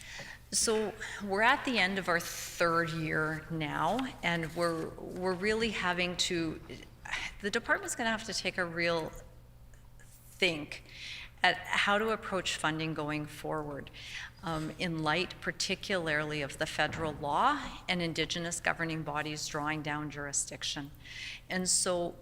So we're at the end of our 3rd year now, and we're really having to, the department's going to have to take a real think at how to approach funding going forward, in light particularly of the federal law and Indigenous governing bodies drawing down jurisdiction. And so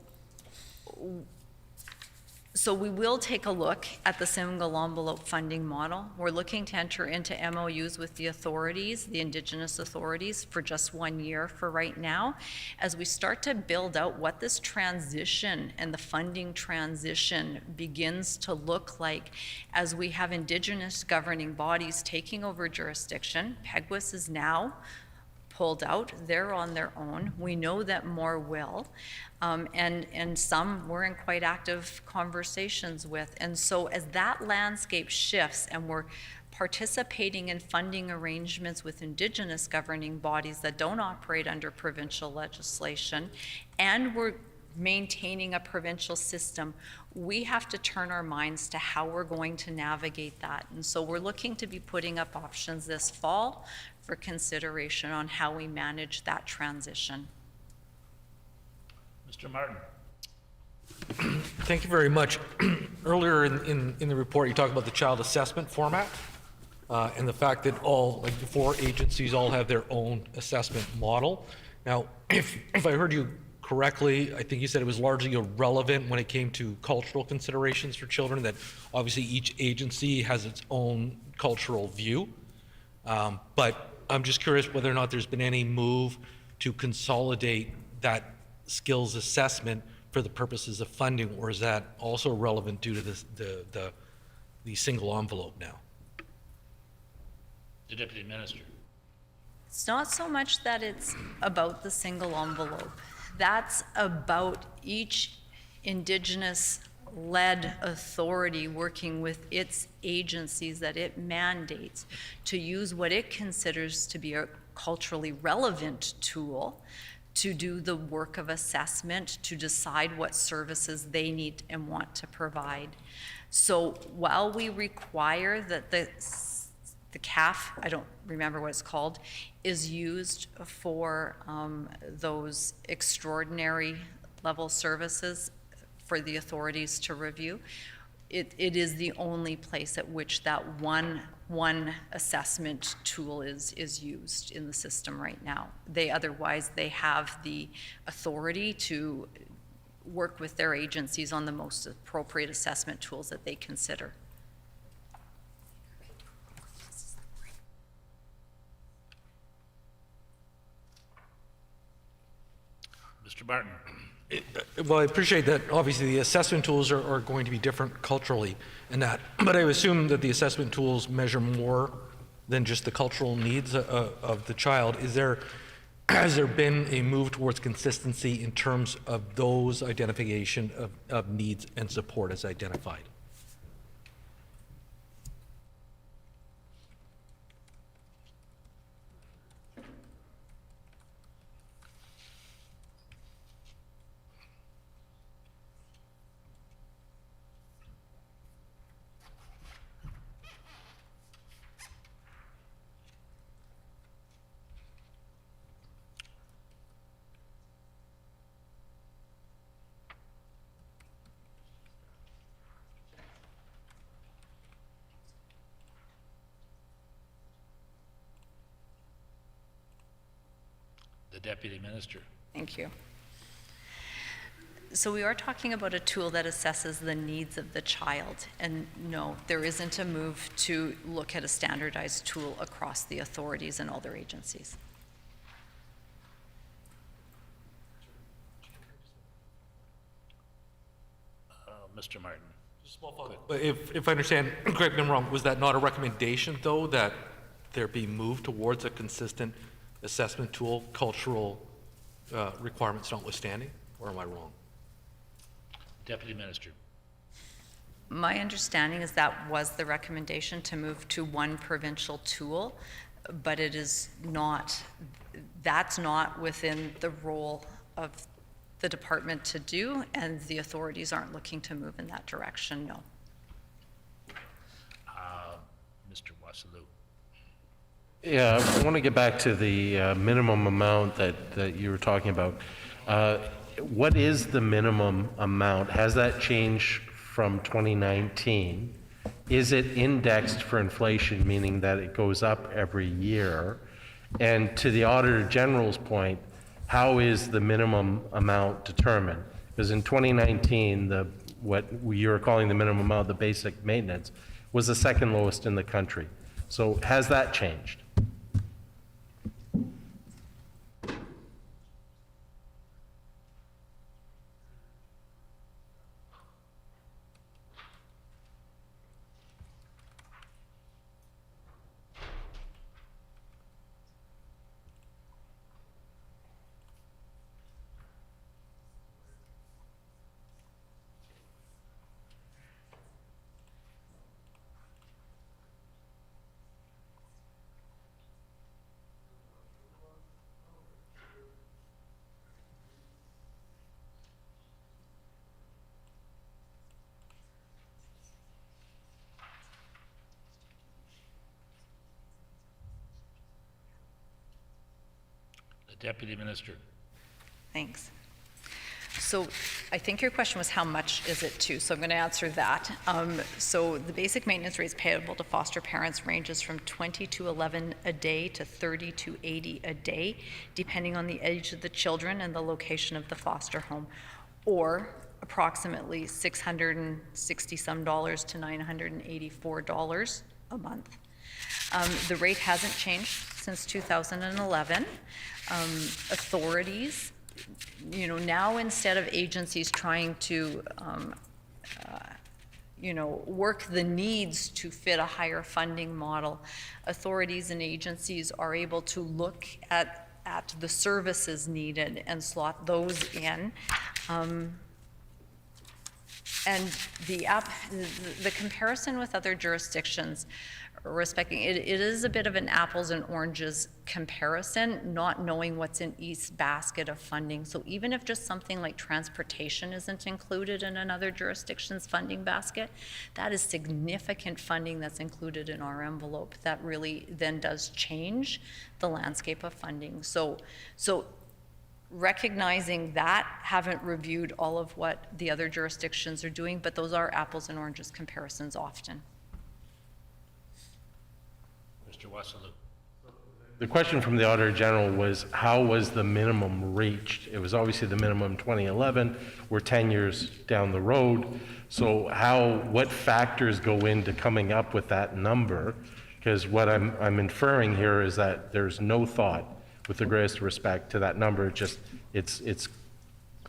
we will take a look at the single envelope funding model. We're looking to enter into MOUs with the authorities, the Indigenous authorities, for just 1 year for right now, as we start to build out what this transition and the funding transition begins to look like as we have Indigenous governing bodies taking over jurisdiction. PEGWIS is now pulled out. They're on their own. We know that more will. And some we're in quite active conversations with. And so as that landscape shifts and we're participating in funding arrangements with Indigenous governing bodies that don't operate under provincial legislation, and we're maintaining a provincial system, we have to turn our minds to how we're going to navigate that. And so we're looking to be putting up options this fall for consideration on how we manage that transition. Mr. Martin. Thank you very much. Earlier in the report, you talked about the child assessment format and the fact that all, like the 4 agencies all have their own assessment model. Now, if I heard you correctly, I think you said it was largely irrelevant when it came to cultural considerations for children, that obviously each agency has its own cultural view. But I'm just curious whether or not there's been any move to consolidate that skills assessment for the purposes of funding, or is that also relevant due to the single envelope now? The Deputy Minister. It's not so much that it's about the single envelope. That's about each Indigenous-led authority working with its agencies that it mandates to use what it considers to be a culturally relevant tool to do the work of assessment, to decide what services they need and want to provide. So while we require that the CAF, I don't remember what it's called, is used for those extraordinary level services for the authorities to review. It is the only place at which that one assessment tool is used in the system right now. They have the authority to work with their agencies on the most appropriate assessment tools that they consider. Mr. Martin. Well, I appreciate that. Obviously, the assessment tools are going to be different culturally in that, but I assume that the assessment tools measure more than just the cultural needs of the child. Has there been a move towards consistency in terms of those identification of needs and support as identified? The Deputy Minister. Thank you. So we are talking about a tool that assesses the needs of the child. And no, there isn't a move to look at a standardized tool across the authorities and all their agencies. Mr. Martin. But if I understand, correct me if I'm wrong, was that not a recommendation, though, that there be moved towards a consistent assessment tool, cultural requirements notwithstanding, or am I wrong? Deputy Minister. My understanding is that was the recommendation, to move to one provincial tool, but it is not, that's not within the role of the department to do, and the authorities aren't looking to move in that direction, no. Mr. Wassilou. Yeah, I want to get back to the minimum amount that you were talking about. What is the minimum amount? Has that changed from 2019? Is it indexed for inflation, meaning that it goes up every year? And to the Auditor General's point, how is the minimum amount determined? Because in 2019, what you're calling the minimum amount, the basic maintenance, was the second lowest in the country. So has that changed? Deputy Minister. Thanks. So I think your question was how much is it to? So I'm going to answer that. So the basic maintenance rates payable to foster parents ranges from $20.11 a day to $30.80 a day, depending on the age of the children and the location of the foster home, or approximately $660 some dollars to $984 a month. The rate hasn't changed since 2011. Authorities, now instead of agencies trying to, work the needs to fit a higher funding model, authorities and agencies are able to look at the services needed and slot those in. And the comparison with other jurisdictions, respecting, it is a bit of an apples and oranges comparison, not knowing what's in each basket of funding. So even if just something like transportation isn't included in another jurisdiction's funding basket, that is significant funding that's included in our envelope that really then does change the landscape of funding. So recognizing that, haven't reviewed all of what the other jurisdictions are doing, but those are apples and oranges comparisons often. Mr. Wassilou. The question from the Auditor General was, how was the minimum reached? It was obviously the minimum 2011. We're 10 years down the road. So what factors go into coming up with that number? Because what I'm inferring here is that there's no thought, with the greatest respect, to that number. It's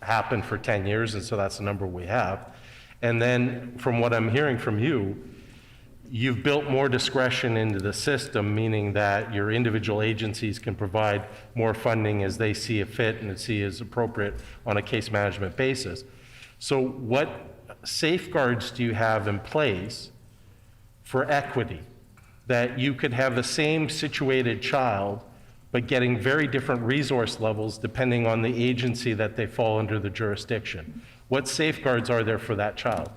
happened for 10 years, and so that's the number we have. And then from what I'm hearing from you, you've built more discretion into the system, meaning that your individual agencies can provide more funding as they see it fit and see as appropriate on a case management basis. So what safeguards do you have in place for equity, that you could have the same situated child but getting very different resource levels depending on the agency that they fall under the jurisdiction? What safeguards are there for that child?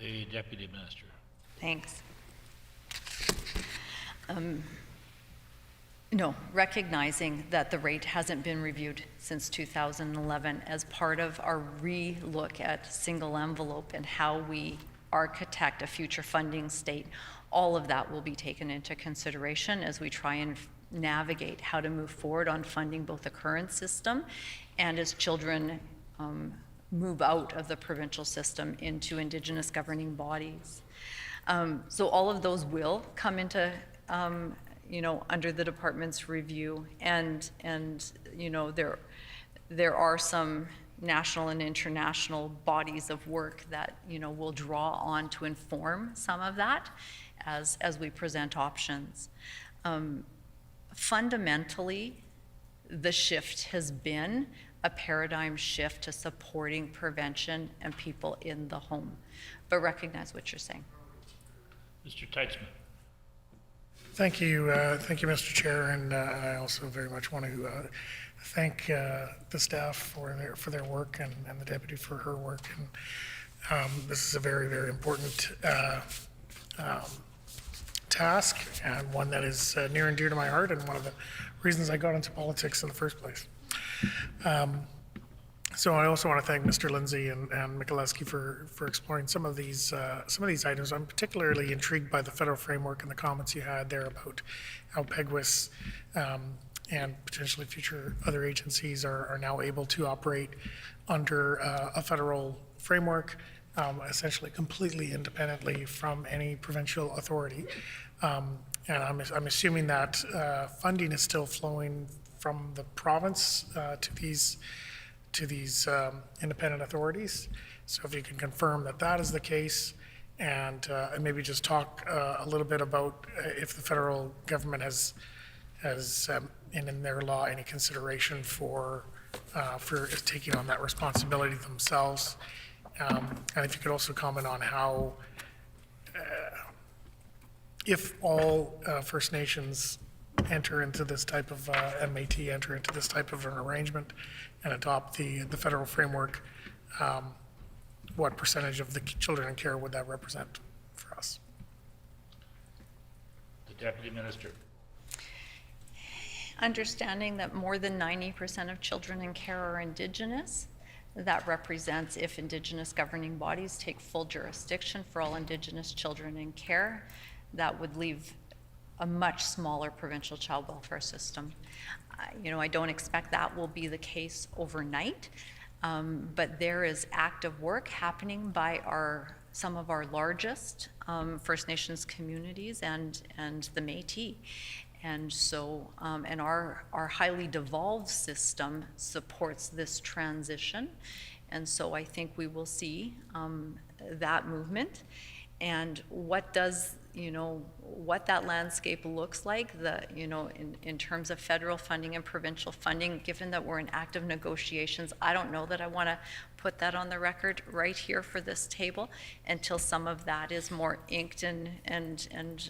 The Deputy Minister. Thanks. No, recognizing that the rate hasn't been reviewed since 2011 as part of our re-look at single envelope and how we architect a future funding state, all of that will be taken into consideration as we try and navigate how to move forward on funding both the current system and as children move out of the provincial system into Indigenous governing bodies. So all of those will come into, under the department's review, and there are some national and international bodies of work that will draw on to inform some of that as we present options. Fundamentally, the shift has been a paradigm shift to supporting prevention and people in the home, but recognize what you're saying. Mr. Teichman. Thank you, Mr. Chair, and I also very much want to thank the staff for their work and the deputy for her work. And this is a very, very important task, and one that is near and dear to my heart, and one of the reasons I got into politics in the first place. So I also want to thank Mr. Lindsay and Mikuleski for exploring some of these items. I'm particularly intrigued by the federal framework and the comments you had there about how PEGWIS and potentially future other agencies are now able to operate under a federal framework, essentially completely independently from any provincial authority. And I'm assuming that funding is still flowing from the province to these independent authorities. So if you can confirm that that is the case, and maybe just talk a little bit about if the federal government has in their law any consideration for taking on that responsibility themselves. And if you could also comment on how, if all First Nations enter into this type of, MAT enter into this type of an arrangement and adopt the federal framework, what percentage of the children in care would that represent for us? The Deputy Minister. Understanding that more than 90% of children in care are Indigenous, that represents if Indigenous governing bodies take full jurisdiction for all Indigenous children in care, that would leave a much smaller provincial child welfare system. I don't expect that will be the case overnight, but there is active work happening by some of our largest First Nations communities and the Métis. And so, and our highly devolved system supports this transition. And so I think we will see that movement. And what that landscape looks like, in terms of federal funding and provincial funding, given that we're in active negotiations, I don't know that I want to put that on the record right here for this table until some of that is more inked and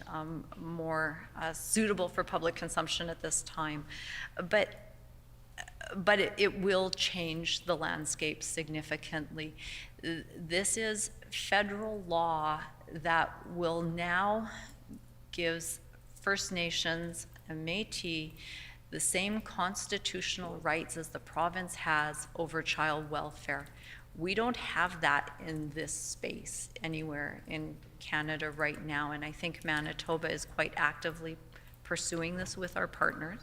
more suitable for public consumption at this time. But it will change the landscape significantly. This is federal law that will now gives First Nations and Métis the same constitutional rights as the province has over child welfare. We don't have that in this space anywhere in Canada right now, and I think Manitoba is quite actively pursuing this with our partners.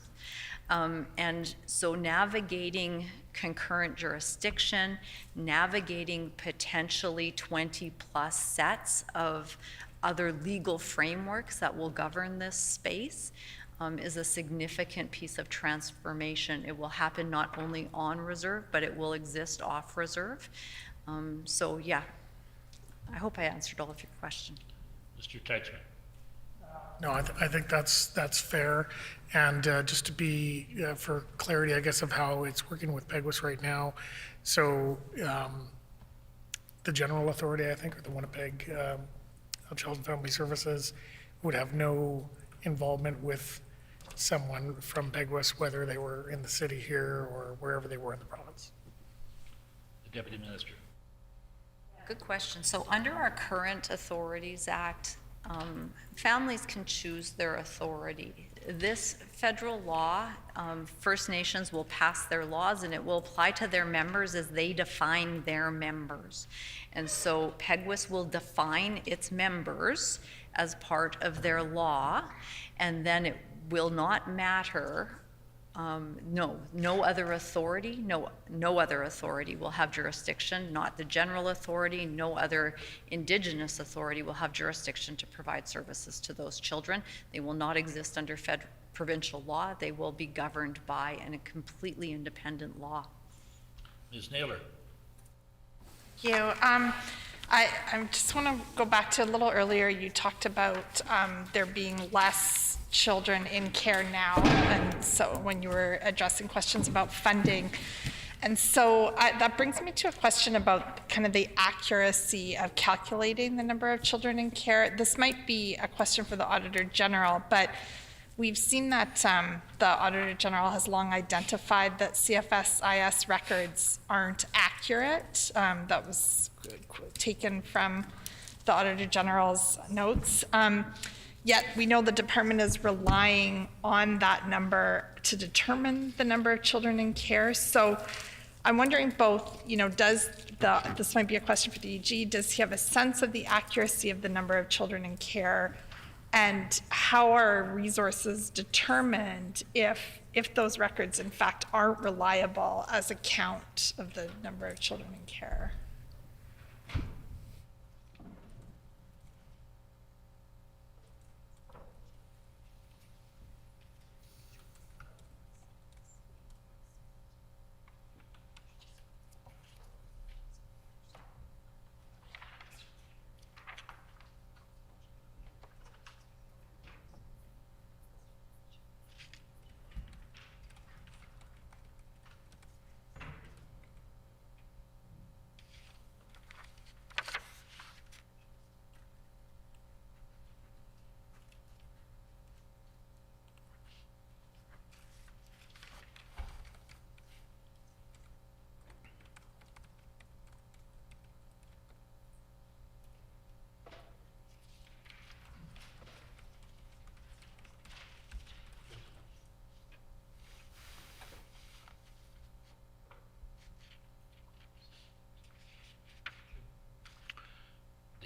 And so navigating concurrent jurisdiction, navigating potentially 20 plus sets of other legal frameworks that will govern this space is a significant piece of transformation. It will happen not only on reserve, but it will exist off reserve. So yeah, I hope I answered all of your questions. Mr. Teichman. No, I think that's fair. And just to be, for clarity, I guess, of how it's working with Peguis right now. So the General Authority, I think, or the Winnipeg Child and Family Services would have no involvement with someone from Peguis, whether they were in the city here or wherever they were in the province. The Deputy Minister. Good question. So under our current Authorities Act, families can choose their authority. This federal law, First Nations will pass their laws and it will apply to their members as they define their members. And so Peguis will define its members as part of their law, and then it will not matter. No other authority, no other authority will have jurisdiction, not the General Authority, no other Indigenous authority will have jurisdiction to provide services to those children. They will not exist under provincial law. They will be governed by a completely independent law. Ms. Naylor. Thank you. I just want to go back to a little earlier, you talked about there being less children in care now, and so when you were addressing questions about funding. And so that brings me to a question about kind of the accuracy of calculating the number of children in care. This might be a question for the Auditor General, but we've seen that the Auditor General has long identified that CFSIS records aren't accurate. That was taken from the Auditor General's notes. Yet we know the department is relying on that number to determine the number of children in care. So I'm wondering both, this might be a question for the EG, does he have a sense of the accuracy of the number of children in care? And how are resources determined if those records in fact aren't reliable as a count of the number of children in care?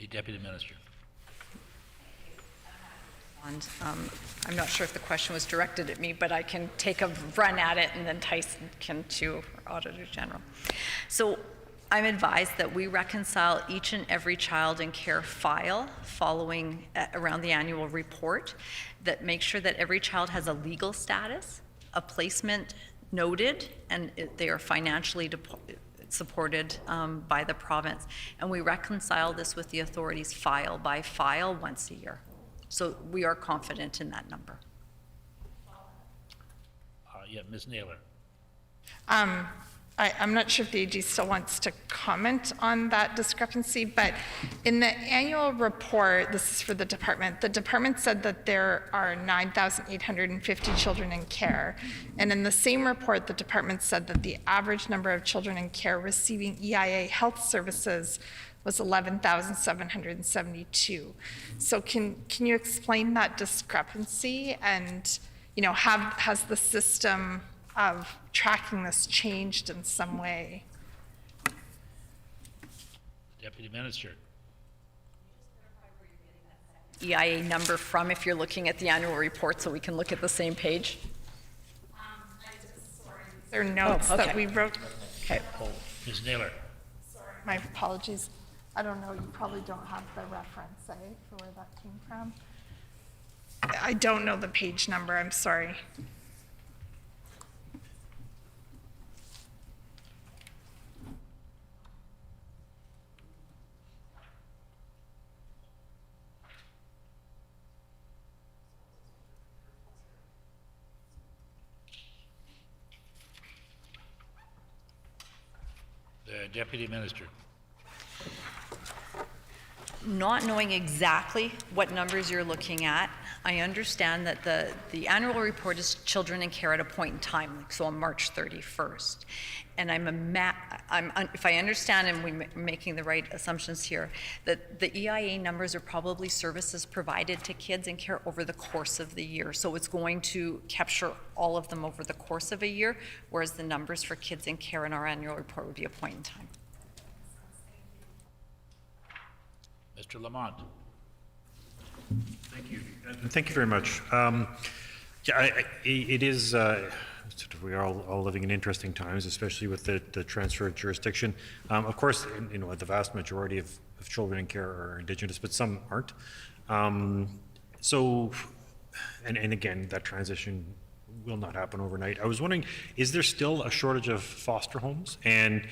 The Deputy Minister. And I'm not sure if the question was directed at me, but I can take a run at it, and then Tyson can too, Auditor General. So I'm advised that we reconcile each and every child in care file following around the annual report that makes sure that every child has a legal status, a placement noted, and they are financially supported by the province. And we reconcile this with the authorities file by file once a year. So we are confident in that number. Yeah, Ms. Naylor. I'm not sure if the AG still wants to comment on that discrepancy, but in the annual report, this is for the department said that there are 9,850 children in care. And in the same report, the department said that the average number of children in care receiving EIA health services was 11,772. So can you explain that discrepancy, and has the system of tracking this changed in some way? Deputy Minister. EIA number from, if you're looking at the annual report, so we can look at the same page. There are notes okay. that we wrote. Okay. Oh, Ms. Naylor. My apologies. I don't know, you probably don't have the reference, for where that came from. I don't know the page number, I'm sorry. The Deputy Minister. Not knowing exactly what numbers you're looking at, I understand that the annual report is children in care at a point in time, like so on March 31st. And if I understand, and we're making the right assumptions here, that the EIA numbers are probably services provided to kids in care over the course of the year. So it's going to capture all of them over the course of a year, whereas the numbers for kids in care in our annual report would be a point in time. Mr. Lamont. Thank you. Thank you very much. It is, we are all living in interesting times, especially with the transfer of jurisdiction. Of course, the vast majority of children in care are Indigenous, but some aren't. And again, that transition will not happen overnight. I was wondering, is there still a shortage of foster homes? And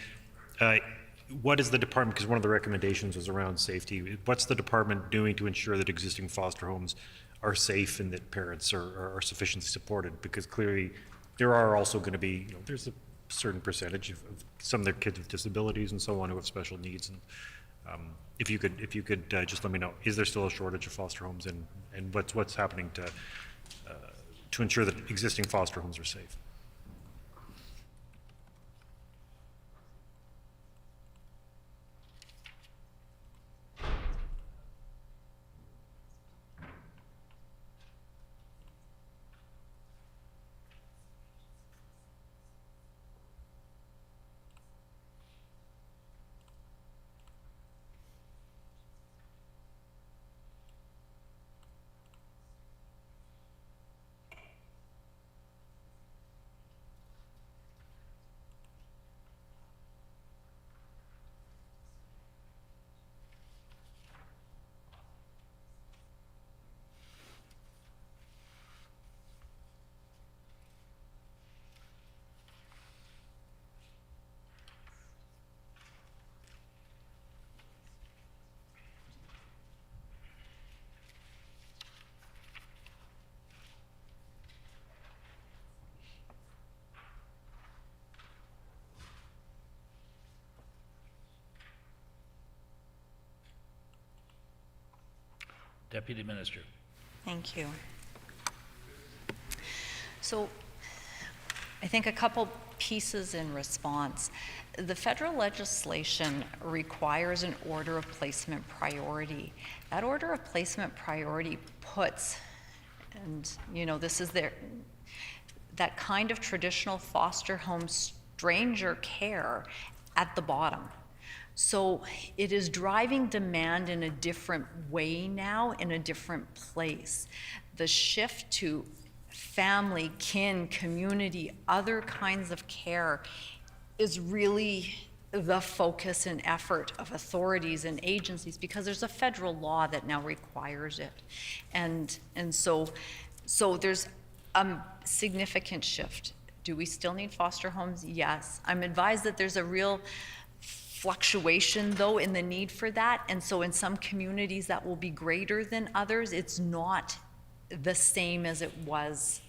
what is the department, because one of the recommendations was around safety, what's the department doing to ensure that existing foster homes are safe and that parents are sufficiently supported? Because clearly there are also going to be, there's a certain percentage of some of their kids with disabilities and so on who have special needs. And if you could just let me know, is there still a shortage of foster homes, and what's happening to ensure that existing foster homes are safe? Deputy Minister. Thank you. So I think a couple pieces in response. The federal legislation requires an order of placement priority. That order of placement priority puts, and this is that kind of traditional foster home stranger care at the bottom. So it is driving demand in a different way now, in a different place. The shift to family, kin, community, other kinds of care is really the focus and effort of authorities and agencies, because there's a federal law that now requires it. And so there's a significant shift. Do we still need foster homes? Yes. I'm advised that there's a real fluctuation, though, in the need for that. And so in some communities that will be greater than others. It's not the same as it was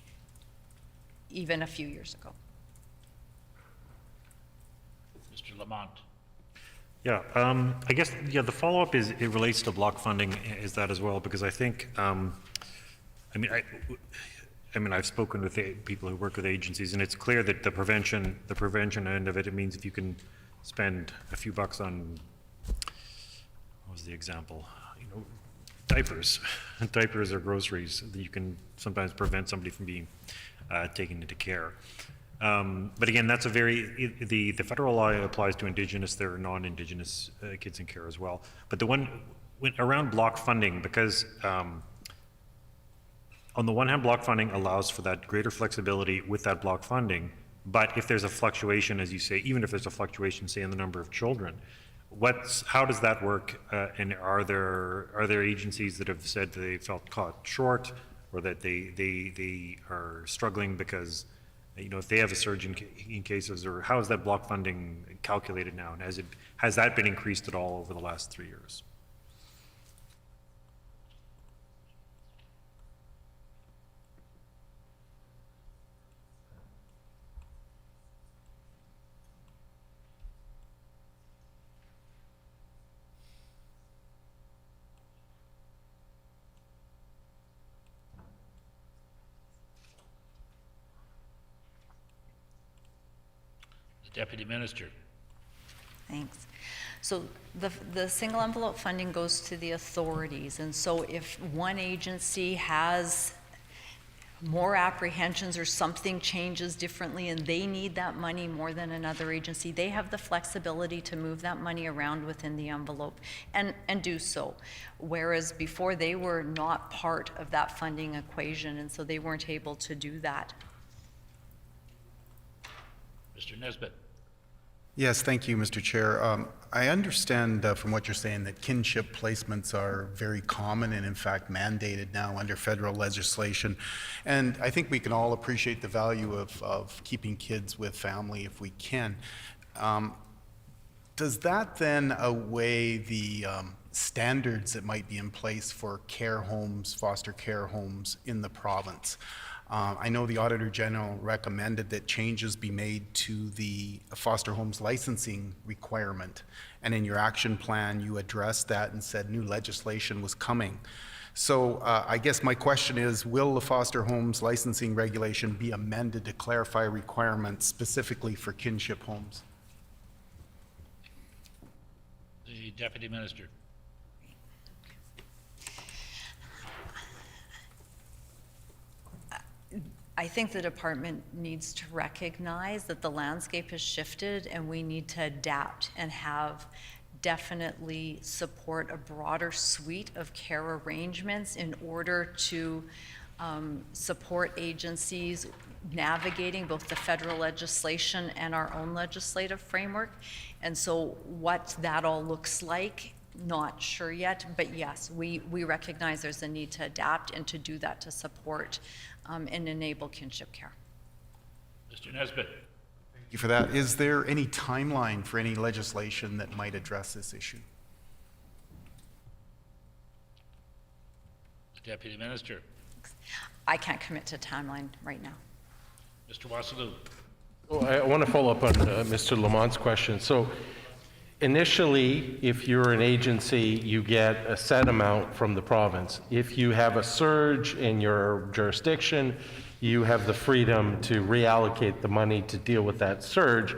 even a few years ago. Mr. Lamont. Yeah, I guess, the follow-up is, it relates to block funding, is that as well, because I think, I've spoken with people who work with agencies, and it's clear that the prevention end of it, it means if you can spend a few bucks on, what was the example? Diapers, diapers or groceries, you can sometimes prevent somebody from being taken into care. But again, that's the federal law applies to Indigenous, there are non-Indigenous kids in care as well. But the one around block funding, because on the one hand, block funding allows for that greater flexibility with that block funding, but if there's a fluctuation, as you say, even if there's a fluctuation, say, in the number of children, how does that work? And are there agencies that have said they felt caught short, or that they are struggling because, if they have a surge in cases, or how is that block funding calculated now? And has that been increased at all over the last 3 years? Deputy Minister. Thanks. So the single envelope funding goes to the authorities, and so if one agency has more apprehensions or something changes differently and they need that money more than another agency, they have the flexibility to move that money around within the envelope and do so. Whereas before, they were not part of that funding equation, and so they weren't able to do that. Mr. Nesbitt. Yes, thank you, Mr. Chair. I understand from what you're saying that kinship placements are very common and in fact mandated now under federal legislation. And I think we can all appreciate the value of keeping kids with family if we can. Does that then outweigh the standards that might be in place for care homes, foster care homes in the province? I know the Auditor General recommended that changes be made to the foster homes licensing requirement, and in your action plan you addressed that and said new legislation was coming. So I guess my question is, will the foster homes licensing regulation be amended to clarify requirements specifically for kinship homes? The Deputy Minister. I think the department needs to recognize that the landscape has shifted and we need to adapt and definitely support a broader suite of care arrangements in order to support agencies navigating both the federal legislation and our own legislative framework. And so what that all looks like, not sure yet, but yes, we recognize there's a need to adapt and to do that to support and enable kinship care. Mr. Nesbitt. Thank you for that. Is there any timeline for any legislation that might address this issue? Deputy Minister. I can't commit to a timeline right now. Mr. Wasilou. Well, I want to follow up on Mr. Lamont's question. So initially, if you're an agency, you get a set amount from the province. If you have a surge in your jurisdiction, you have the freedom to reallocate the money to deal with that surge.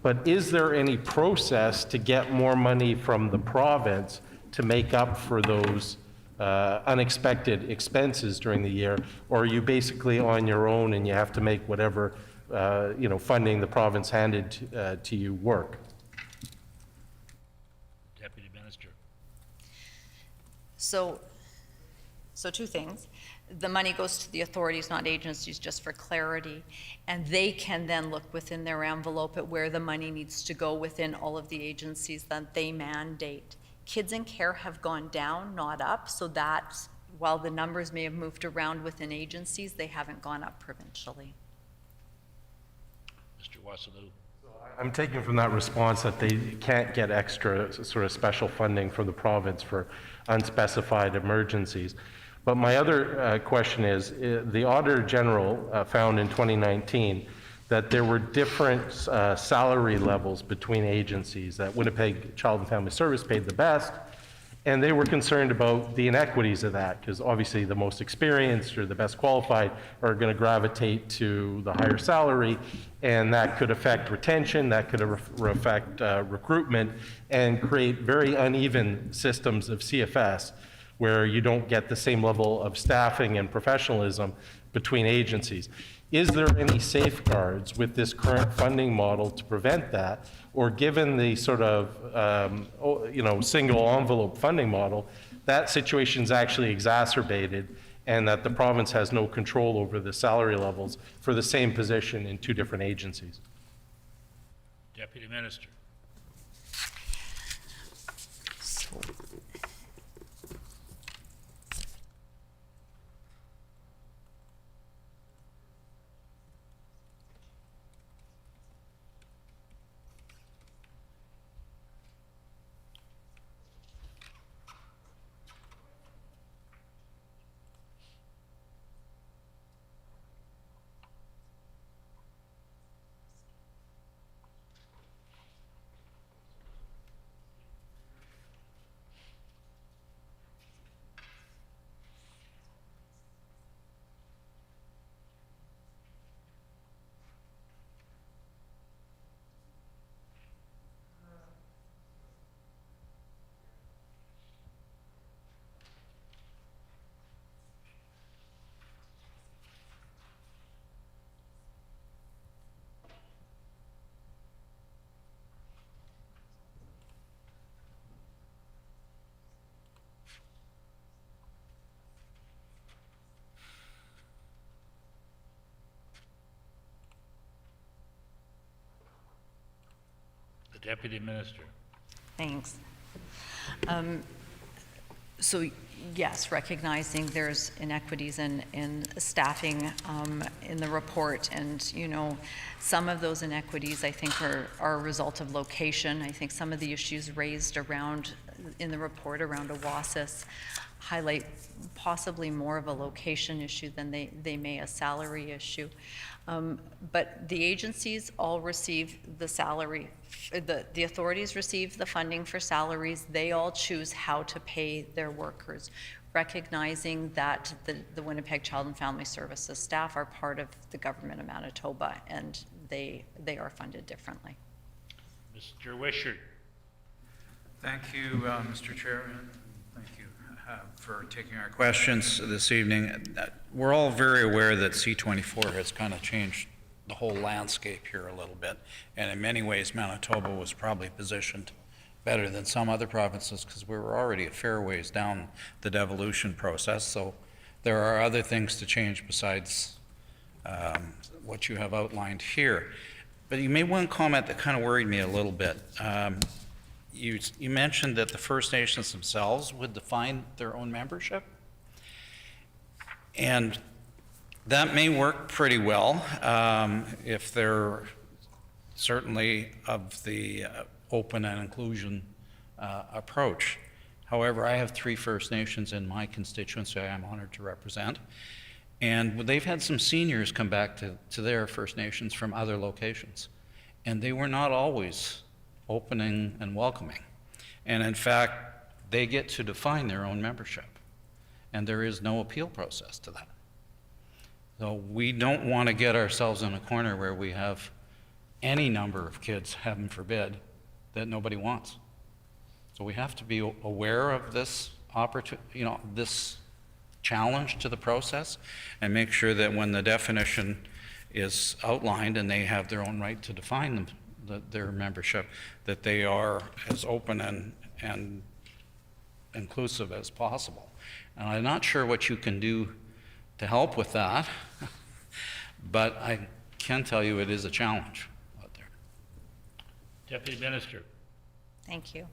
But is there any process to get more money from the province to make up for those unexpected expenses during the year? Or are you basically on your own and you have to make whatever funding the province handed to you work? So two things. The money goes to the authorities, not agencies, just for clarity. And they can then look within their envelope at where the money needs to go within all of the agencies that they mandate. Kids in care have gone down, not up, so that while the numbers may have moved around within agencies, they haven't gone up provincially. Mr. Wasilou. I'm taking from that response that they can't get extra sort of special funding from the province for unspecified emergencies. But my other question is, the Auditor General found in 2019 that there were different salary levels between agencies, that Winnipeg Child and Family Service paid the best, and they were concerned about the inequities of that, because obviously the most experienced or the best qualified are going to gravitate to the higher salary, and that could affect retention, that could affect recruitment, and create very uneven systems of CFS, where you don't get the same level of staffing and professionalism between agencies. Is there any safeguards with this current funding model to prevent that? Or given the sort of, single envelope funding model, that situation is actually exacerbated and that the province has no control over the salary levels for the same position in two different agencies? Deputy Minister. Deputy Minister. Thanks. So yes, recognizing there's inequities in staffing in the report, and some of those inequities I think are a result of location. I think some of the issues raised around in the report around OASIS highlight possibly more of a location issue than they may a salary issue. But the agencies all receive the salary. The authorities receive the funding for salaries. They all choose how to pay their workers, recognizing that the Winnipeg Child and Family Services staff are part of the government of Manitoba, and they are funded differently. Mr. Wishart. Thank you, Mr. Chairman. Thank you for taking our questions this evening. We're all very aware that C-24 has kind of changed the whole landscape here a little bit, and in many ways Manitoba was probably positioned better than some other provinces because we were already a fair ways down the devolution process, so there are other things to change besides what you have outlined here. But you made one comment that kind of worried me a little bit. You mentioned that the First Nations themselves would define their own membership, and that may work pretty well if they're certainly of the open and inclusion approach. However, I have 3 First Nations in my constituency I'm honored to represent, and they've had some seniors come back to their First Nations from other locations, and they were not always opening and welcoming. And in fact, they get to define their own membership, and there is no appeal process to that. So we don't want to get ourselves in a corner where we have any number of kids, heaven forbid, that nobody wants. So we have to be aware of this this challenge to the process, and make sure that when the definition is outlined and they have their own right to define them, their membership, that they are as open and inclusive as possible. And I'm not sure what you can do to help with that, but I can tell you it is a challenge out there. Deputy Minister. Thank you.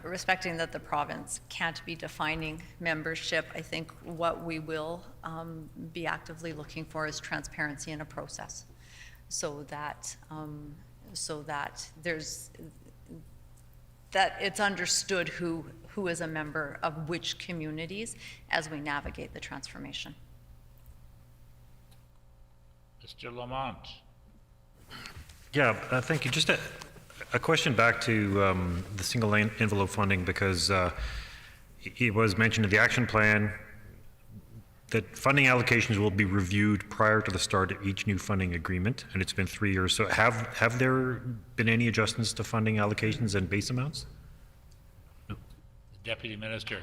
Respecting that the province can't be defining membership, I think what we will be actively looking for is transparency in a process, so that it's understood who is a member of which communities as we navigate the transformation. Mr. Lamont. Yeah, thank you. Just a question back to the single envelope funding, because it was mentioned in the action plan that funding allocations will be reviewed prior to the start of each new funding agreement, and it's been 3 years. So have there been any adjustments to funding allocations and base amounts? No. Deputy Minister.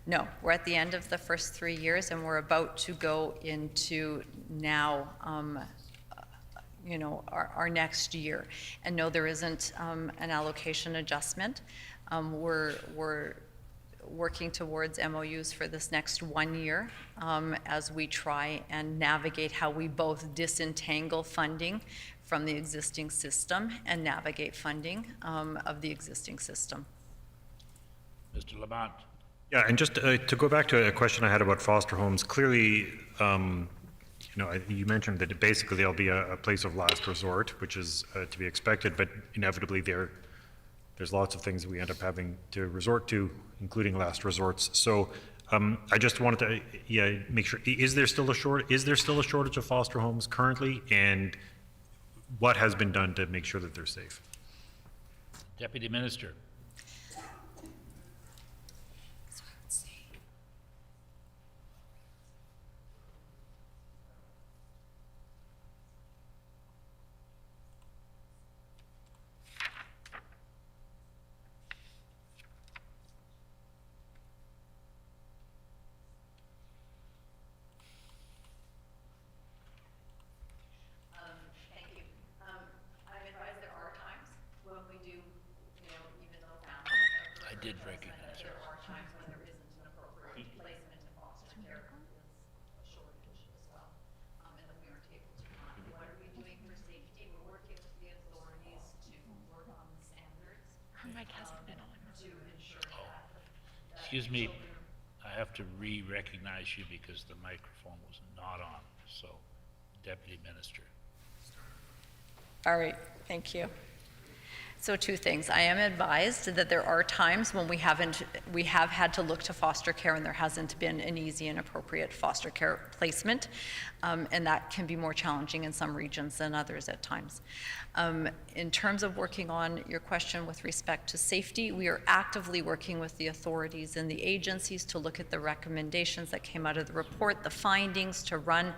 No, we're at the end of the first 3 years, and we're about to go into now, our next year. And no, there isn't an allocation adjustment. We're working towards MOUs for this next 1 year as we try and navigate how we both disentangle funding from the existing system and navigate funding of the existing system. Mr. Lamont. Yeah, and just to go back to a question I had about foster homes, clearly, you mentioned that basically they'll be a place of last resort, which is to be expected, but inevitably there's lots of things we end up having to resort to, including last resorts. So I just wanted to make sure, is there still a shortage of foster homes currently, and what has been done to make sure that they're safe? Deputy Minister. Did recognize there are times when there isn't an appropriate placement in foster care. A shortage as well, and that we aren't able to find. What are we doing for safety? We're working with the authorities to work on the standards to ensure that Excuse me, I have to re-recognize you because the microphone was not on. So, Deputy Minister. All right, thank you. So 2 things. I am advised that there are times when we have had to look to foster care and there hasn't been an easy and appropriate foster care placement, and that can be more challenging in some regions than others at times. In terms of working on your question with respect to safety, we are actively working with the authorities and the agencies to look at the recommendations that came out of the report, the findings, to run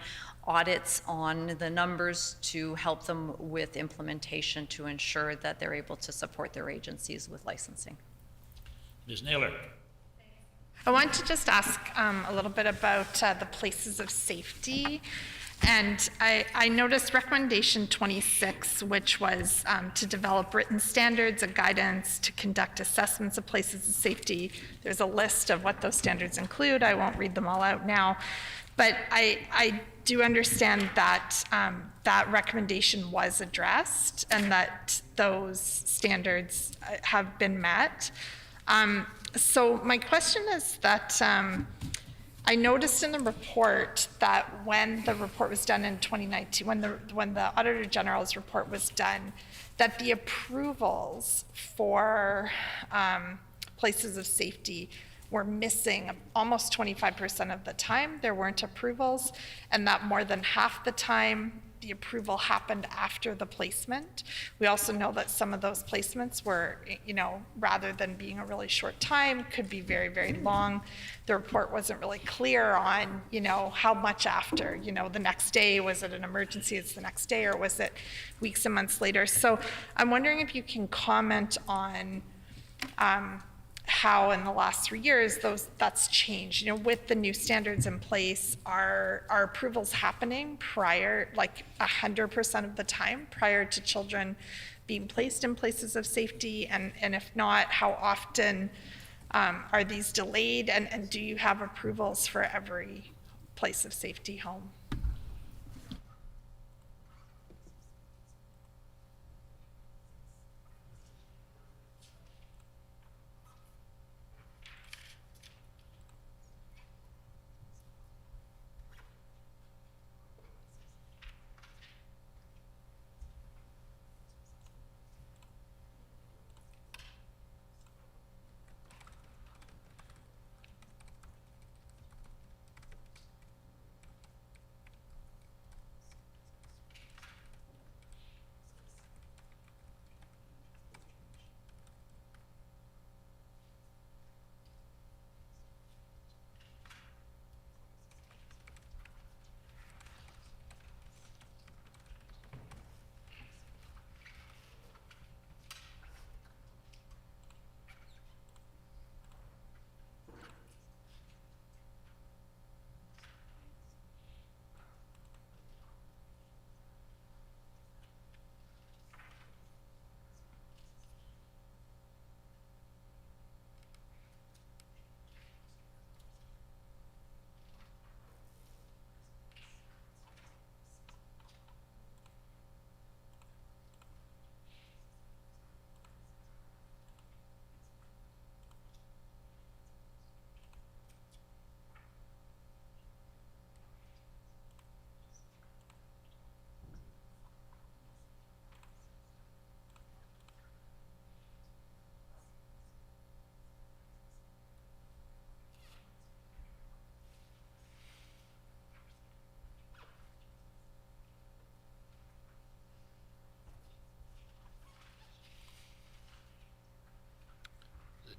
audits on the numbers to help them with implementation to ensure that they're able to support their agencies with licensing. Ms. Naylor. I want to just ask a little bit about the places of safety. And I noticed recommendation 26, which was to develop written standards and guidance to conduct assessments of places of safety. There's a list of what those standards include. I won't read them all out now. But I do understand that that recommendation was addressed and that those standards have been met. So my question is that I noticed in the report that when the report was done in 2019, when the Auditor General's report was done, that the approvals for places of safety were missing almost 25% of the time. There weren't approvals, and that more than half the time the approval happened after the placement. We also know that some of those placements were, rather than being a really short time, could be very, very long. The report wasn't really clear on, how much after, the next day, was it an emergency, it's the next day, or was it weeks and months later? So I'm wondering if you can comment on how in the last 3 years that's changed. With the new standards in place, are approvals happening prior, like 100% of the time, prior to children being placed in places of safety? And if not, how often Are these delayed, and do you have approvals for every place of safety home?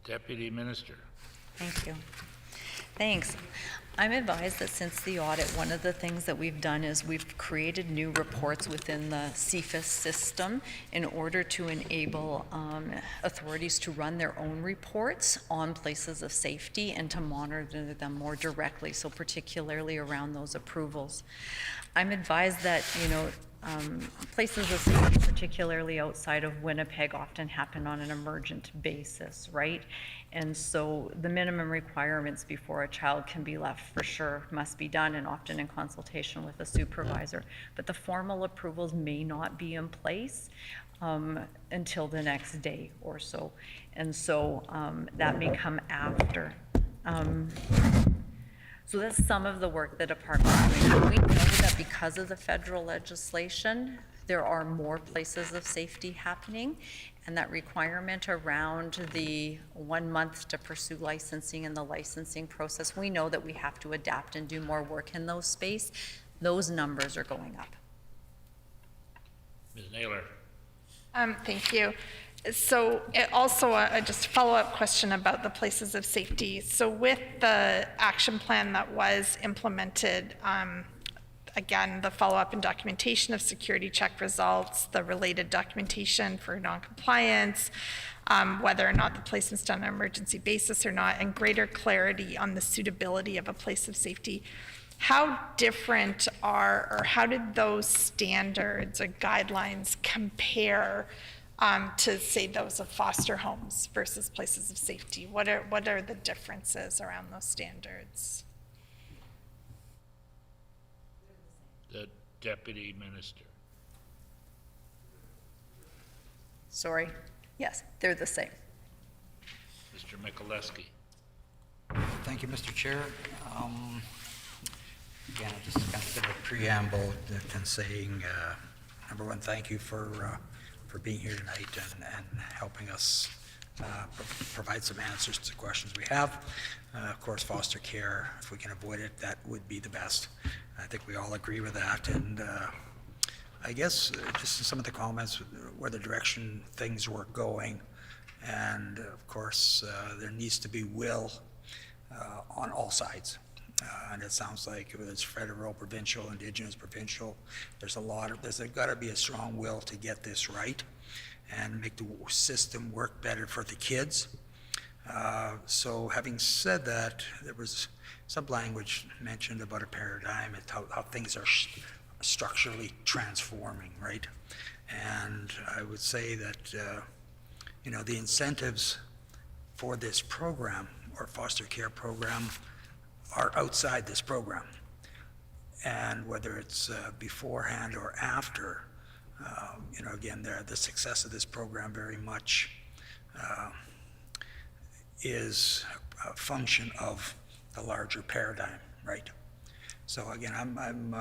The Deputy Minister. Thank you. Thanks. I'm advised that since the audit, one of the things that we've done is we've created new reports within the CFIS system in order to enable authorities to run their own reports on places of safety and to monitor them more directly, so particularly around those approvals. I'm advised that, places of safety, particularly outside of Winnipeg, often happen on an emergent basis, right? And so the minimum requirements before a child can be left for sure must be done, and often in consultation with a supervisor. But the formal approvals may not be in place until the next day or so. And so that may come after. So that's some of the work the department is doing. We know that because of the federal legislation, there are more places of safety happening, and that requirement around the 1 month to pursue licensing and the licensing process, we know that we have to adapt and do more work in those space. Those numbers are going up. Ms. Naylor. Thank you. So also just a follow-up question about the places of safety. So with the action plan that was implemented, again, the follow-up and documentation of security check results, the related documentation for non-compliance, whether or not the placement's done on an emergency basis or not, and greater clarity on the suitability of a place of safety. How different or how did those standards or guidelines compare to, say, those of foster homes versus places of safety? What are the differences around those standards? The Deputy Minister. Sorry. Yes, they're the same. Mr. Mikuleski. Thank you, Mr. Chair. Again, just kind of a bit of a preamble and saying, number one, thank you for being here tonight and helping us provide some answers to questions we have. Of course, foster care, if we can avoid it, that would be the best. I think we all agree with that. And I guess just some of the comments, where the direction things were going. And of course, there needs to be will on all sides. And it sounds like whether it's federal, provincial, Indigenous, provincial, there's got to be a strong will to get this right and make the system work better for the kids. So having said that, there was some language mentioned about a paradigm, how things are structurally transforming, right? And I would say that, the incentives for this program or foster care program are outside this program. And whether it's beforehand or after, again, the success of this program very much is a function of the larger paradigm, right? So again, I'm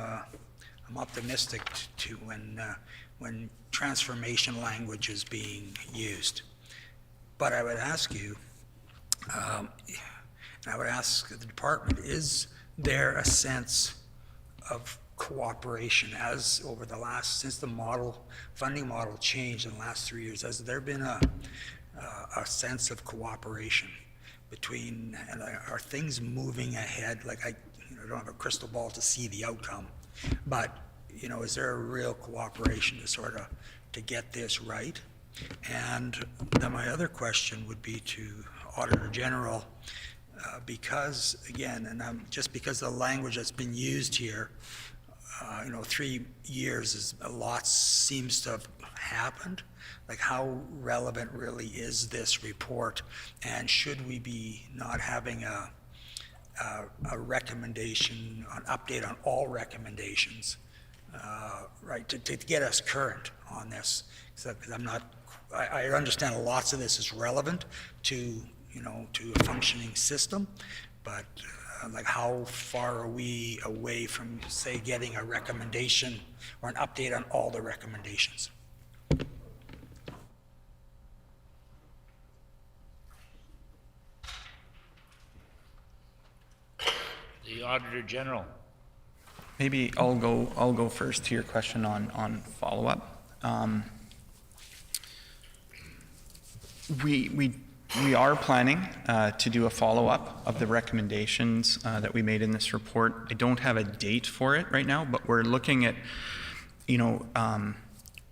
optimistic to when transformation language is being used. But I would ask you, and I would ask the department, is there a sense of cooperation as over the last, since the funding model changed in the last 3 years, has there been a sense of cooperation between, and are things moving ahead? Like I don't have a crystal ball to see the outcome, but is there a real cooperation to get this right? And then my other question would be to Auditor General, because again, and just because the language that's been used here, 3 years is a lot seems to have happened. Like, how relevant really is this report, and should we be not having a recommendation, an update on all recommendations, right, to get us current on this? Because I understand lots of this is relevant to a functioning system, but like, how far are we away from, say, getting a recommendation or an update on all the recommendations? The Auditor General. Maybe I'll go first to your question on follow-up. We are planning to do a follow-up of the recommendations that we made in this report. I don't have a date for it right now, but we're looking at, we're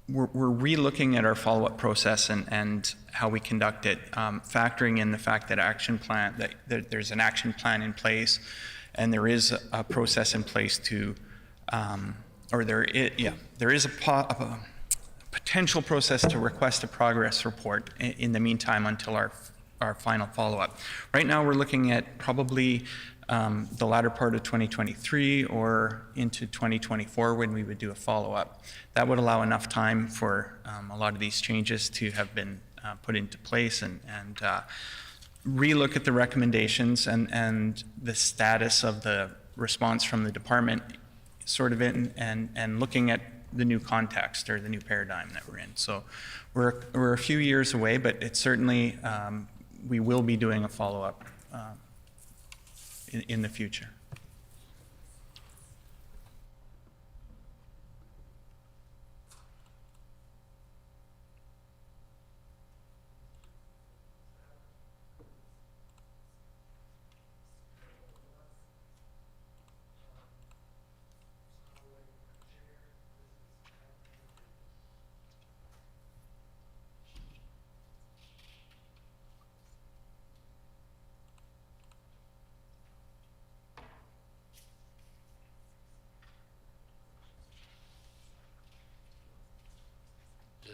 re-looking at our follow-up process and how we conduct it, factoring in the fact that that there's an action plan in place, and there is a process in place to, there is a potential process to request a progress report in the meantime until our final follow-up. Right now, we're looking at probably the latter part of 2023 or into 2024 when we would do a follow-up. That would allow enough time for a lot of these changes to have been put into place and relook at the recommendations and the status of the response from the department, and looking at the new context or the new paradigm that we're in. So we're a few years away, but it's certainly, we will be doing a follow-up in the future.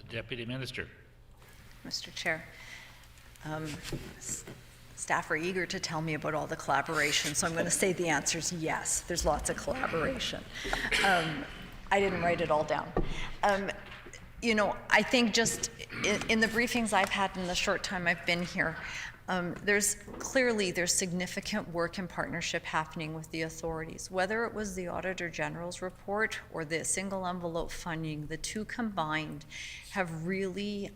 Deputy Minister. Mr. Chair, staff are eager to tell me about all the collaboration, so I'm going to say the answer is yes, there's lots of collaboration. I didn't write it all down. I think just in the briefings I've had in the short time I've been here, there's significant work and partnership happening with the authorities. Whether it was the Auditor General's report or the single envelope funding, the two combined have really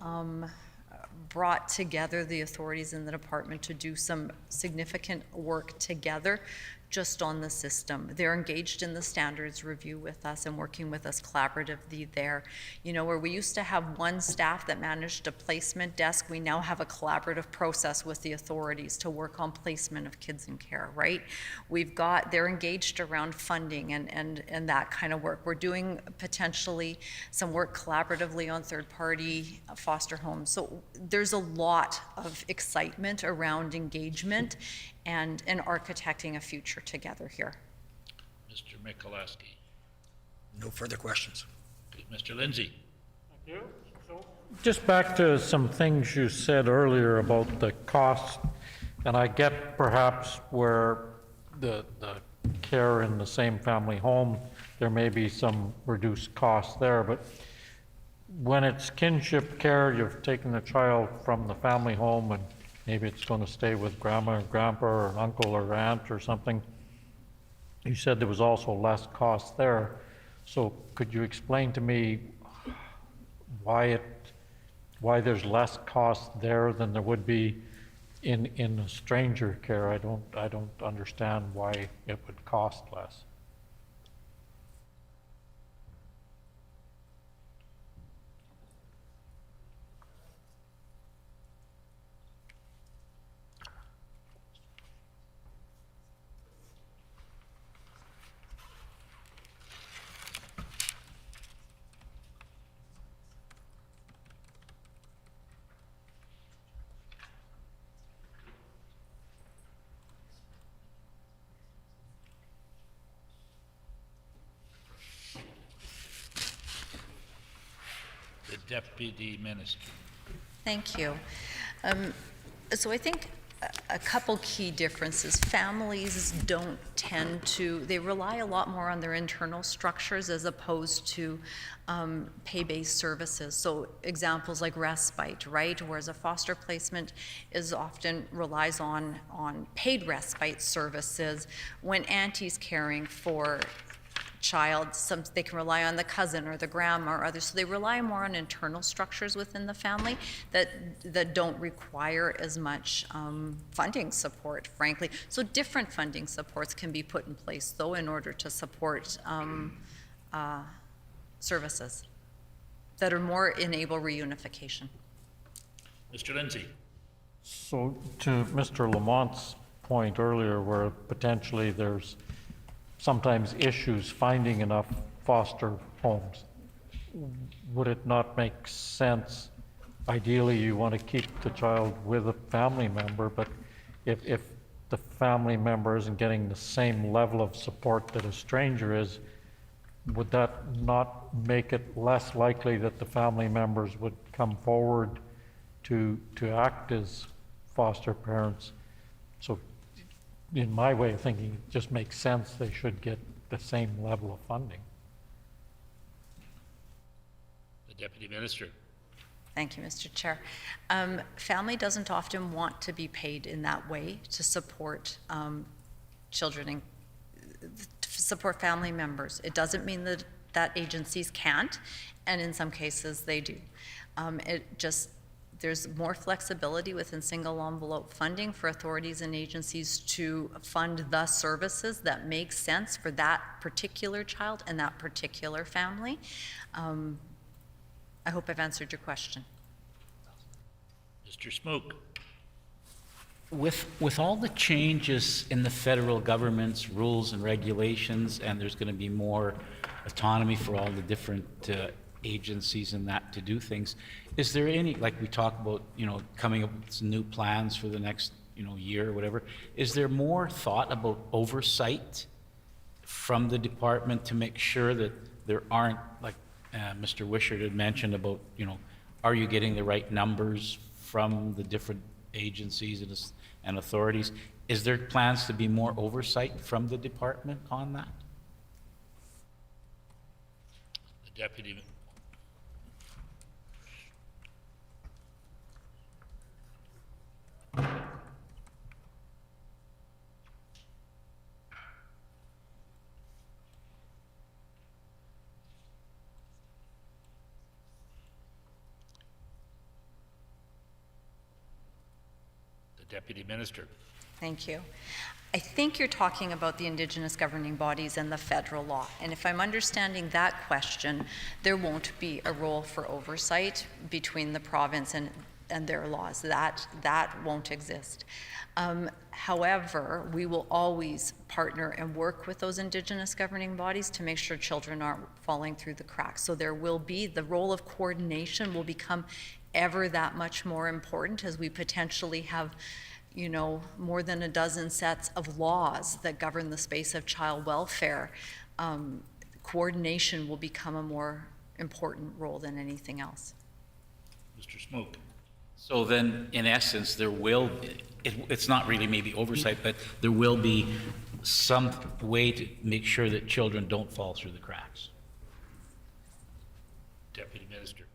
brought together the authorities in the department to do some significant work together just on the system. They're engaged in the standards review with us and working with us collaboratively there. Where we used to have one staff that managed a placement desk, we now have a collaborative process with the authorities to work on placement of kids in care, right? They're engaged around funding and that kind of work. We're doing potentially some work collaboratively on third-party foster homes. So there's a lot of excitement around engagement and architecting a future together here. Mr. Mikulášky. No further questions. Mr. Lindsay. Thank you. So just back to some things you said earlier about the cost, and I get perhaps where the care in the same family home, there may be some reduced costs there, but when it's kinship care, you've taken the child from the family home and maybe it's going to stay with grandma or grandpa or an uncle or aunt or something. You said there was also less cost there. So could you explain to me why there's less cost there than there would be in a stranger care? I don't understand why it would cost less. The Deputy Minister. Thank you. So I think a couple key differences. Families don't tend to, they rely a lot more on their internal structures as opposed to pay-based services. So examples like respite, right? Whereas a foster placement is often relies on paid respite services. When auntie's caring for child, they can rely on the cousin or the grandma or others. So they rely more on internal structures within the family that don't require as much funding support, frankly. So different funding supports can be put in place, though, in order to support services that are more enable reunification. Mr. Lindsay. So to Mr. Lamont's point earlier, where potentially there's sometimes issues finding enough foster homes, would it not make sense, ideally you want to keep the child with a family member, but if the family member isn't getting the same level of support that a stranger is, would that not make it less likely that the family members would come forward to act as foster parents? So in my way of thinking, it just makes sense they should get the same level of funding. The Deputy Minister. Thank you, Mr. Chair. Family doesn't often want to be paid in that way to support children and to support family members. It doesn't mean that agencies can't, and in some cases they do. There's more flexibility within single envelope funding for authorities and agencies to fund the services that make sense for that particular child and that particular family. I hope I've answered your question. Mr. Smook. With all the changes in the federal government's rules and regulations, and there's going to be more autonomy for all the different agencies and that to do things, is there any, like we talk about, coming up with some new plans for the next, year or whatever, is there more thought about oversight from the department to make sure that there aren't, like Mr. Wishart had mentioned about, are you getting the right numbers from the different agencies and authorities? Is there plans to be more oversight from the department on that? The Deputy. Deputy Minister. Thank you. I think you're talking about the Indigenous governing bodies and the federal law. And if I'm understanding that question, there won't be a role for oversight between the province and their laws. That won't exist. However, we will always partner and work with those Indigenous governing bodies to make sure children aren't falling through the cracks. So there will be, the role of coordination will become ever that much more important as we potentially have, more than a dozen sets of laws that govern the space of child welfare. Coordination will become a more important role than anything else. Mr. Smoke. So then, in essence, there will, it's not really maybe oversight, but there will be some way to make sure that children don't fall through the cracks. Deputy Minister.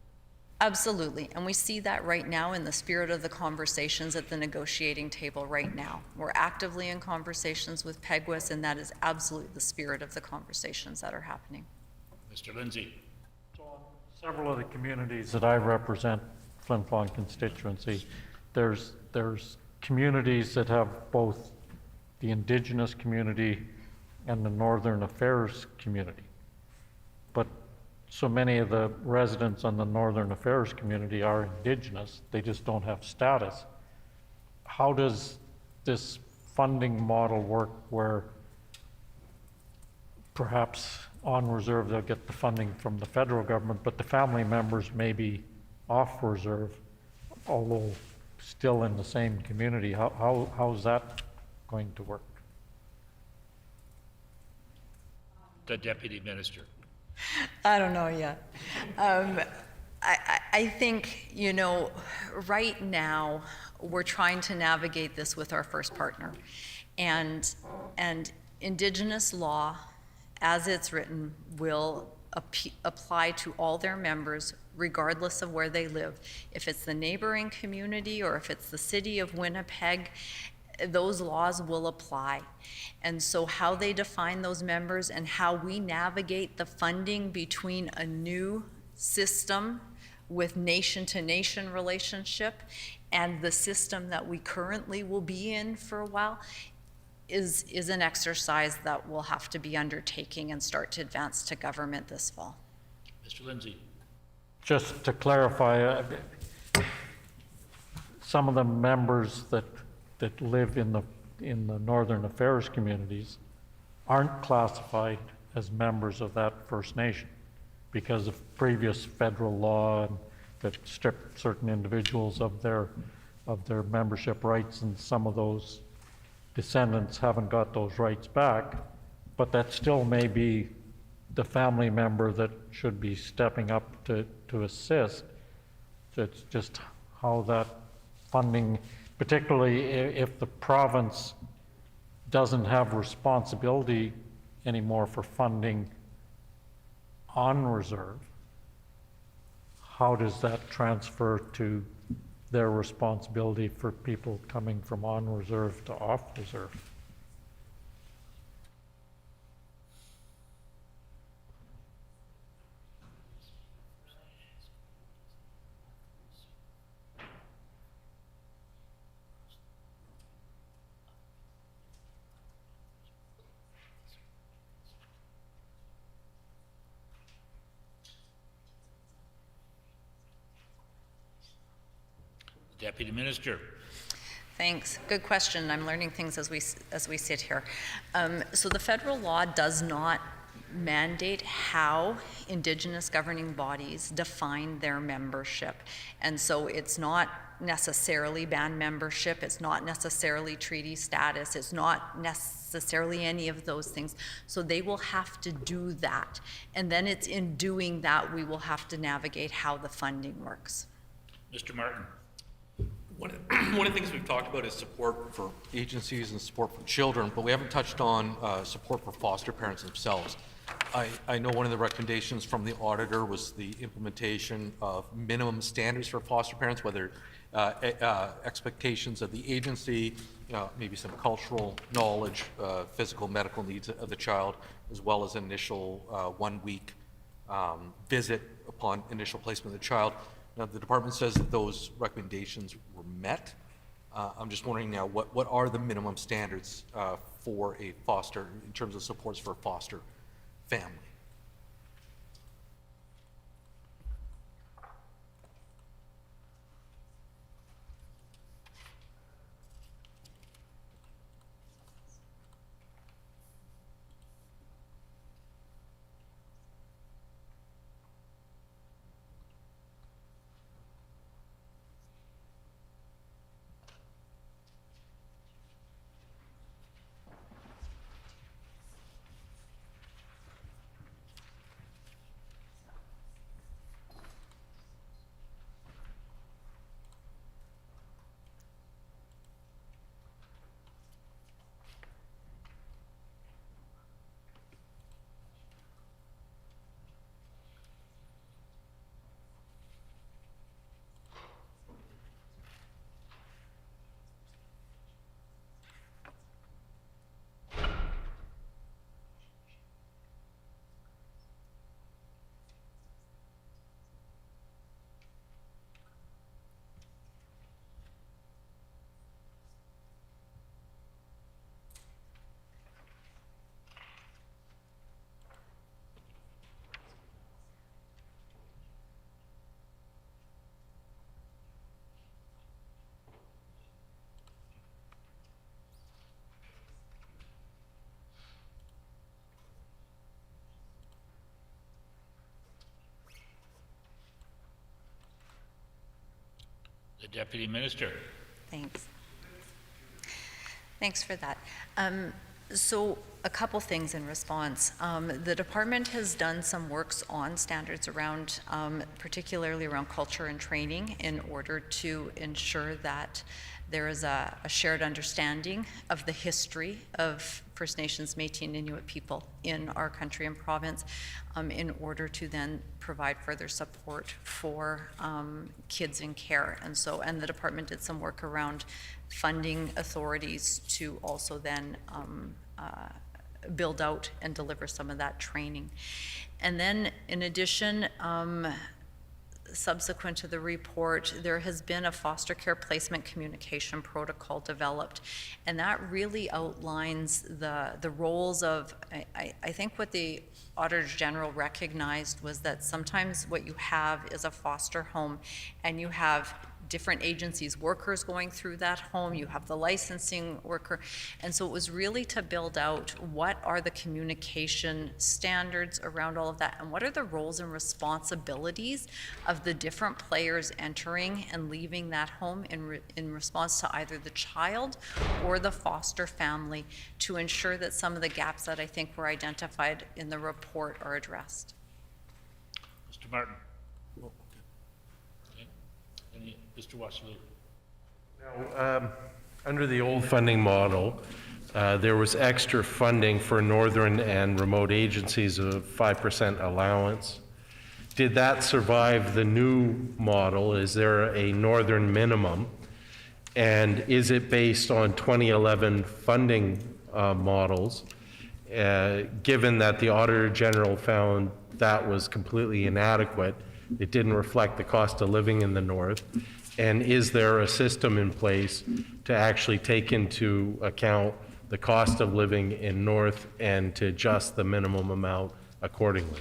Absolutely, and we see that right now in the spirit of the conversations at the negotiating table right now. We're actively in conversations with PEGWIS, and that is absolutely the spirit of the conversations that are happening. Mr. Lindsay. Several of the communities that I represent, Flin Flon constituency, there's communities that have both the Indigenous community and the Northern Affairs community. But so many of the residents on the Northern Affairs community are Indigenous, they just don't have status. How does this funding model work where perhaps on reserve they'll get the funding from the federal government, but the family members may be off reserve, although still in the same community? How's that going to work? The Deputy Minister. I don't know yet. I think, you know, right now, we're trying to navigate this with our first partner. And Indigenous law, as it's written, will apply to all their members, regardless of where they live. If it's the neighboring community or if it's the city of Winnipeg, those laws will apply. And so how they define those members and how we navigate the funding between a new system with nation-to-nation relationship and the system that we currently will be in for a while is an exercise that we'll have to be undertaking and start to advance to government this fall. Mr. Lindsay. Just to clarify, some of the members that live in the Northern Affairs communities aren't classified as members of that First Nation because of previous federal law that stripped certain individuals of their membership rights, and some of those descendants haven't got those rights back, but that still may be the family member that should be stepping up to assist. So it's just how that funding, particularly if the province doesn't have responsibility anymore for funding on reserve, how does that transfer to their responsibility for people coming from on reserve to off reserve? Deputy Minister. Thanks. Good question. I'm learning things as we sit here. So the federal law does not mandate how Indigenous governing bodies define their membership. And so it's not necessarily band membership, it's not necessarily treaty status, it's not necessarily any of those things. So they will have to do that. And then it's in doing that we will have to navigate how the funding works. Mr. Martin. One of the things we've talked about is support for agencies and support for children, but we haven't touched on support for foster parents themselves. I know one of the recommendations from the auditor was the implementation of minimum standards for foster parents, whether expectations of the agency, maybe some cultural knowledge, physical, medical needs of the child, as well as initial 1 week visit upon initial placement of the child. Now, the department says that those recommendations were met. I'm just wondering now, what are the minimum standards for a foster, in terms of supports for a foster family? Deputy Minister. Thanks. Thanks for that. So a couple things in response. The department has done some works on standards around, particularly around culture and training, in order to ensure that there is a shared understanding of the history of First Nations, Métis, and Inuit people in our country and province, in order to then provide further support for kids in care. And the department did some work around funding authorities to also then build out and deliver some of that training. And then in addition, subsequent to the report, there has been a foster care placement communication protocol developed, and that really outlines the roles of, I think what the Auditor General recognized was that sometimes what you have is a foster home, and you have different agencies, workers going through that home, you have the licensing worker, and so it was really to build out what are the communication standards around all of that, and what are the roles and responsibilities of the different players entering and leaving that home in response to either the child or the foster family, to ensure that some of the gaps that I think were identified in the report are addressed. Mr. Martin. Mr. Wasserloo. Now, under the old funding model, there was extra funding for northern and remote agencies of 5% allowance. Did that survive the new model? Is there a northern minimum? And is it based on 2011 funding models? Given that the Auditor General found that was completely inadequate, it didn't reflect the cost of living in the north. And is there a system in place to actually take into account the cost of living in north and to adjust the minimum amount accordingly?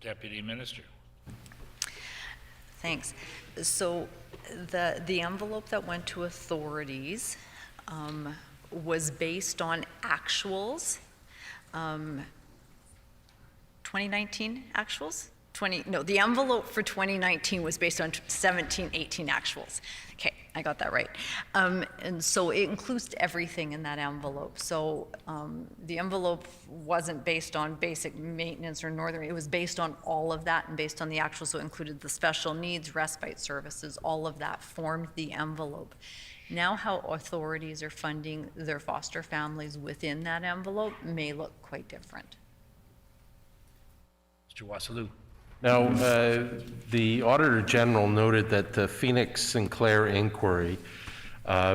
Deputy Minister. Thanks. So the envelope that went to authorities was based on actuals, 2019 actuals? The envelope for 2019 was based on 17-18 actuals. Okay, I got that right. And so it includes everything in that envelope. So the envelope wasn't based on basic maintenance or northern, it was based on all of that and based on the actuals. So it included the special needs, respite services, all of that formed the envelope. Now how authorities are funding their foster families within that envelope may look quite different. Mr. Wasserloo. Now, the Auditor General noted that the Phoenix Sinclair inquiry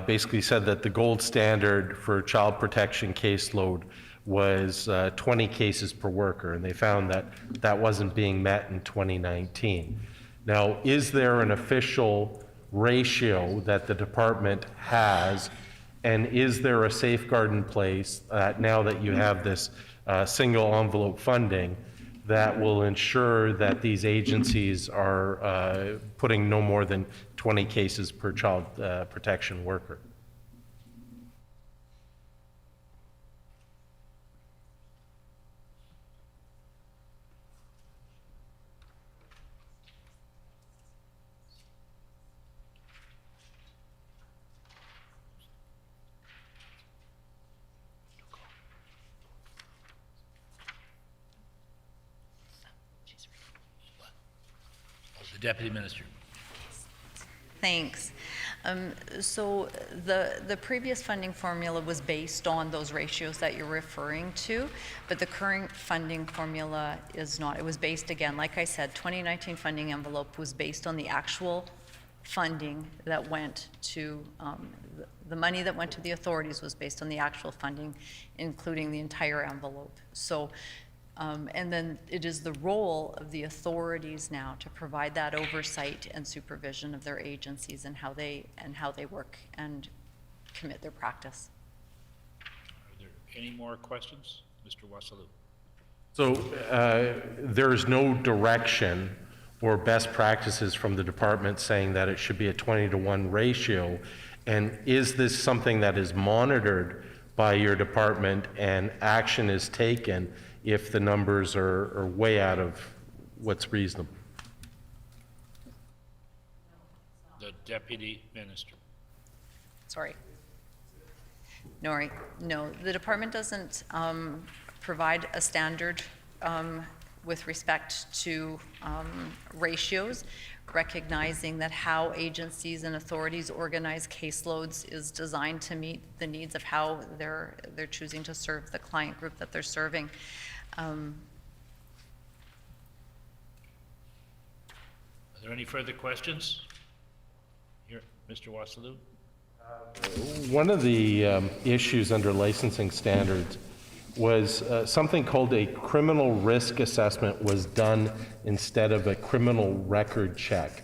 basically said that the gold standard for child protection caseload was 20 cases per worker, and they found that that wasn't being met in 2019. Now, is there an official ratio that the department has, and is there a safeguard in place now that you have this single envelope funding that will ensure that these agencies are putting no more than 20 cases per child protection worker? Deputy Minister. Thanks. So the previous funding formula was based on those ratios that you're referring to, but the current funding formula is not. It was based, again, like I said, 2019 funding envelope was based on the actual funding that went to, the money that went to the authorities was based on the actual funding, including the entire envelope. So, and then it is the role of the authorities now to provide that oversight and supervision of their agencies and how they work and commit their practice. Are there any more questions? Mr. Wasilou. So there's no direction or best practices from the department saying that it should be a 20-to-1 ratio. And is this something that is monitored by your department and action is taken if the numbers are way out of what's reasonable? The Deputy Minister. Sorry. No, the department doesn't provide a standard with respect to ratios, recognizing that how agencies and authorities organize caseloads is designed to meet the needs of how they're choosing to serve the client group that they're serving. Are there any further questions? Here, Mr. Wasilou. One of the issues under licensing standards was something called a criminal risk assessment was done instead of a criminal record check.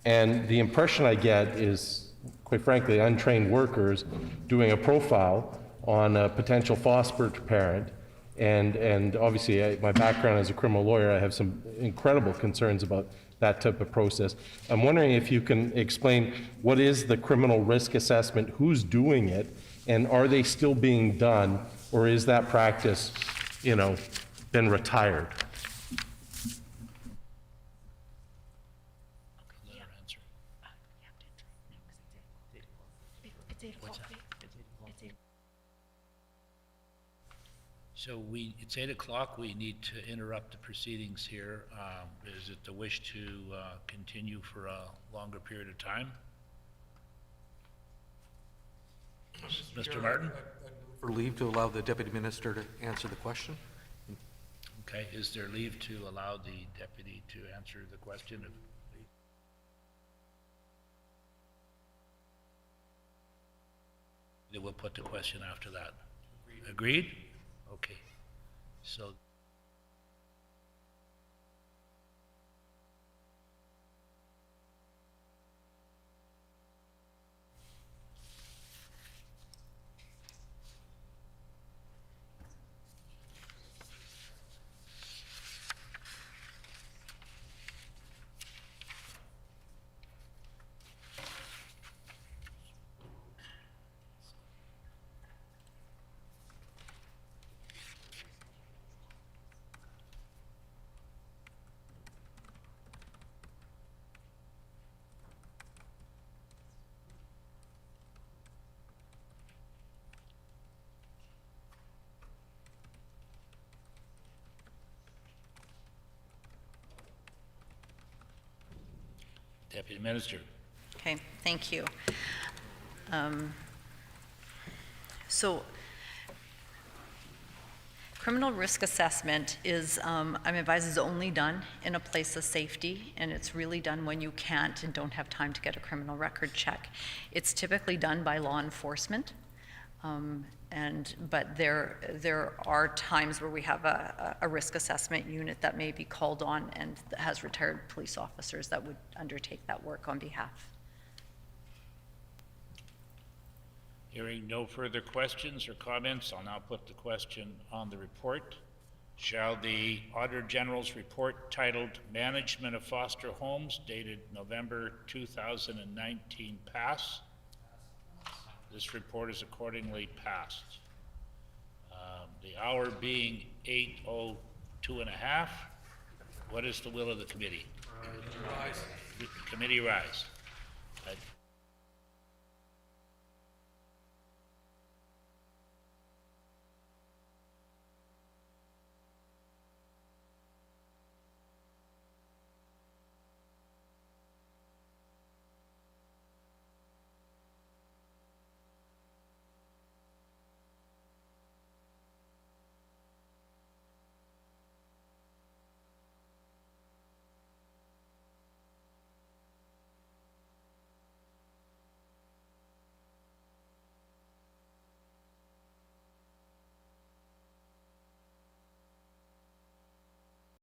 And the impression I get is, quite frankly, untrained workers doing a profile on a potential foster parent. And obviously, my background as a criminal lawyer, I have some incredible concerns about that type of process. I'm wondering if you can explain what is the criminal risk assessment, who's doing it, and are they still being done, or is that practice, been retired? Let her answer. So it's 8 o'clock. We need to interrupt the proceedings here. Is it the wish to continue for a longer period of time? Mr. Martin? For leave to allow the deputy minister to answer the question? Okay, is there leave to allow the deputy to answer the question? Then we'll put the question after that. Agreed? Okay. So Deputy Minister. Okay, thank you. So criminal risk assessment is, I'm advised, is only done in a place of safety, and it's really done when you can't and don't have time to get a criminal record check. It's typically done by law enforcement, but there are times where we have a risk assessment unit that may be called on and that has retired police officers that would undertake that work on behalf. Hearing no further questions or comments, I'll now put the question on the report. Shall the Auditor General's report titled Management of Foster Homes dated November 2019 pass? This report is accordingly passed. The hour being 8:02.5. What is the will of the committee? Rise. Committee rise.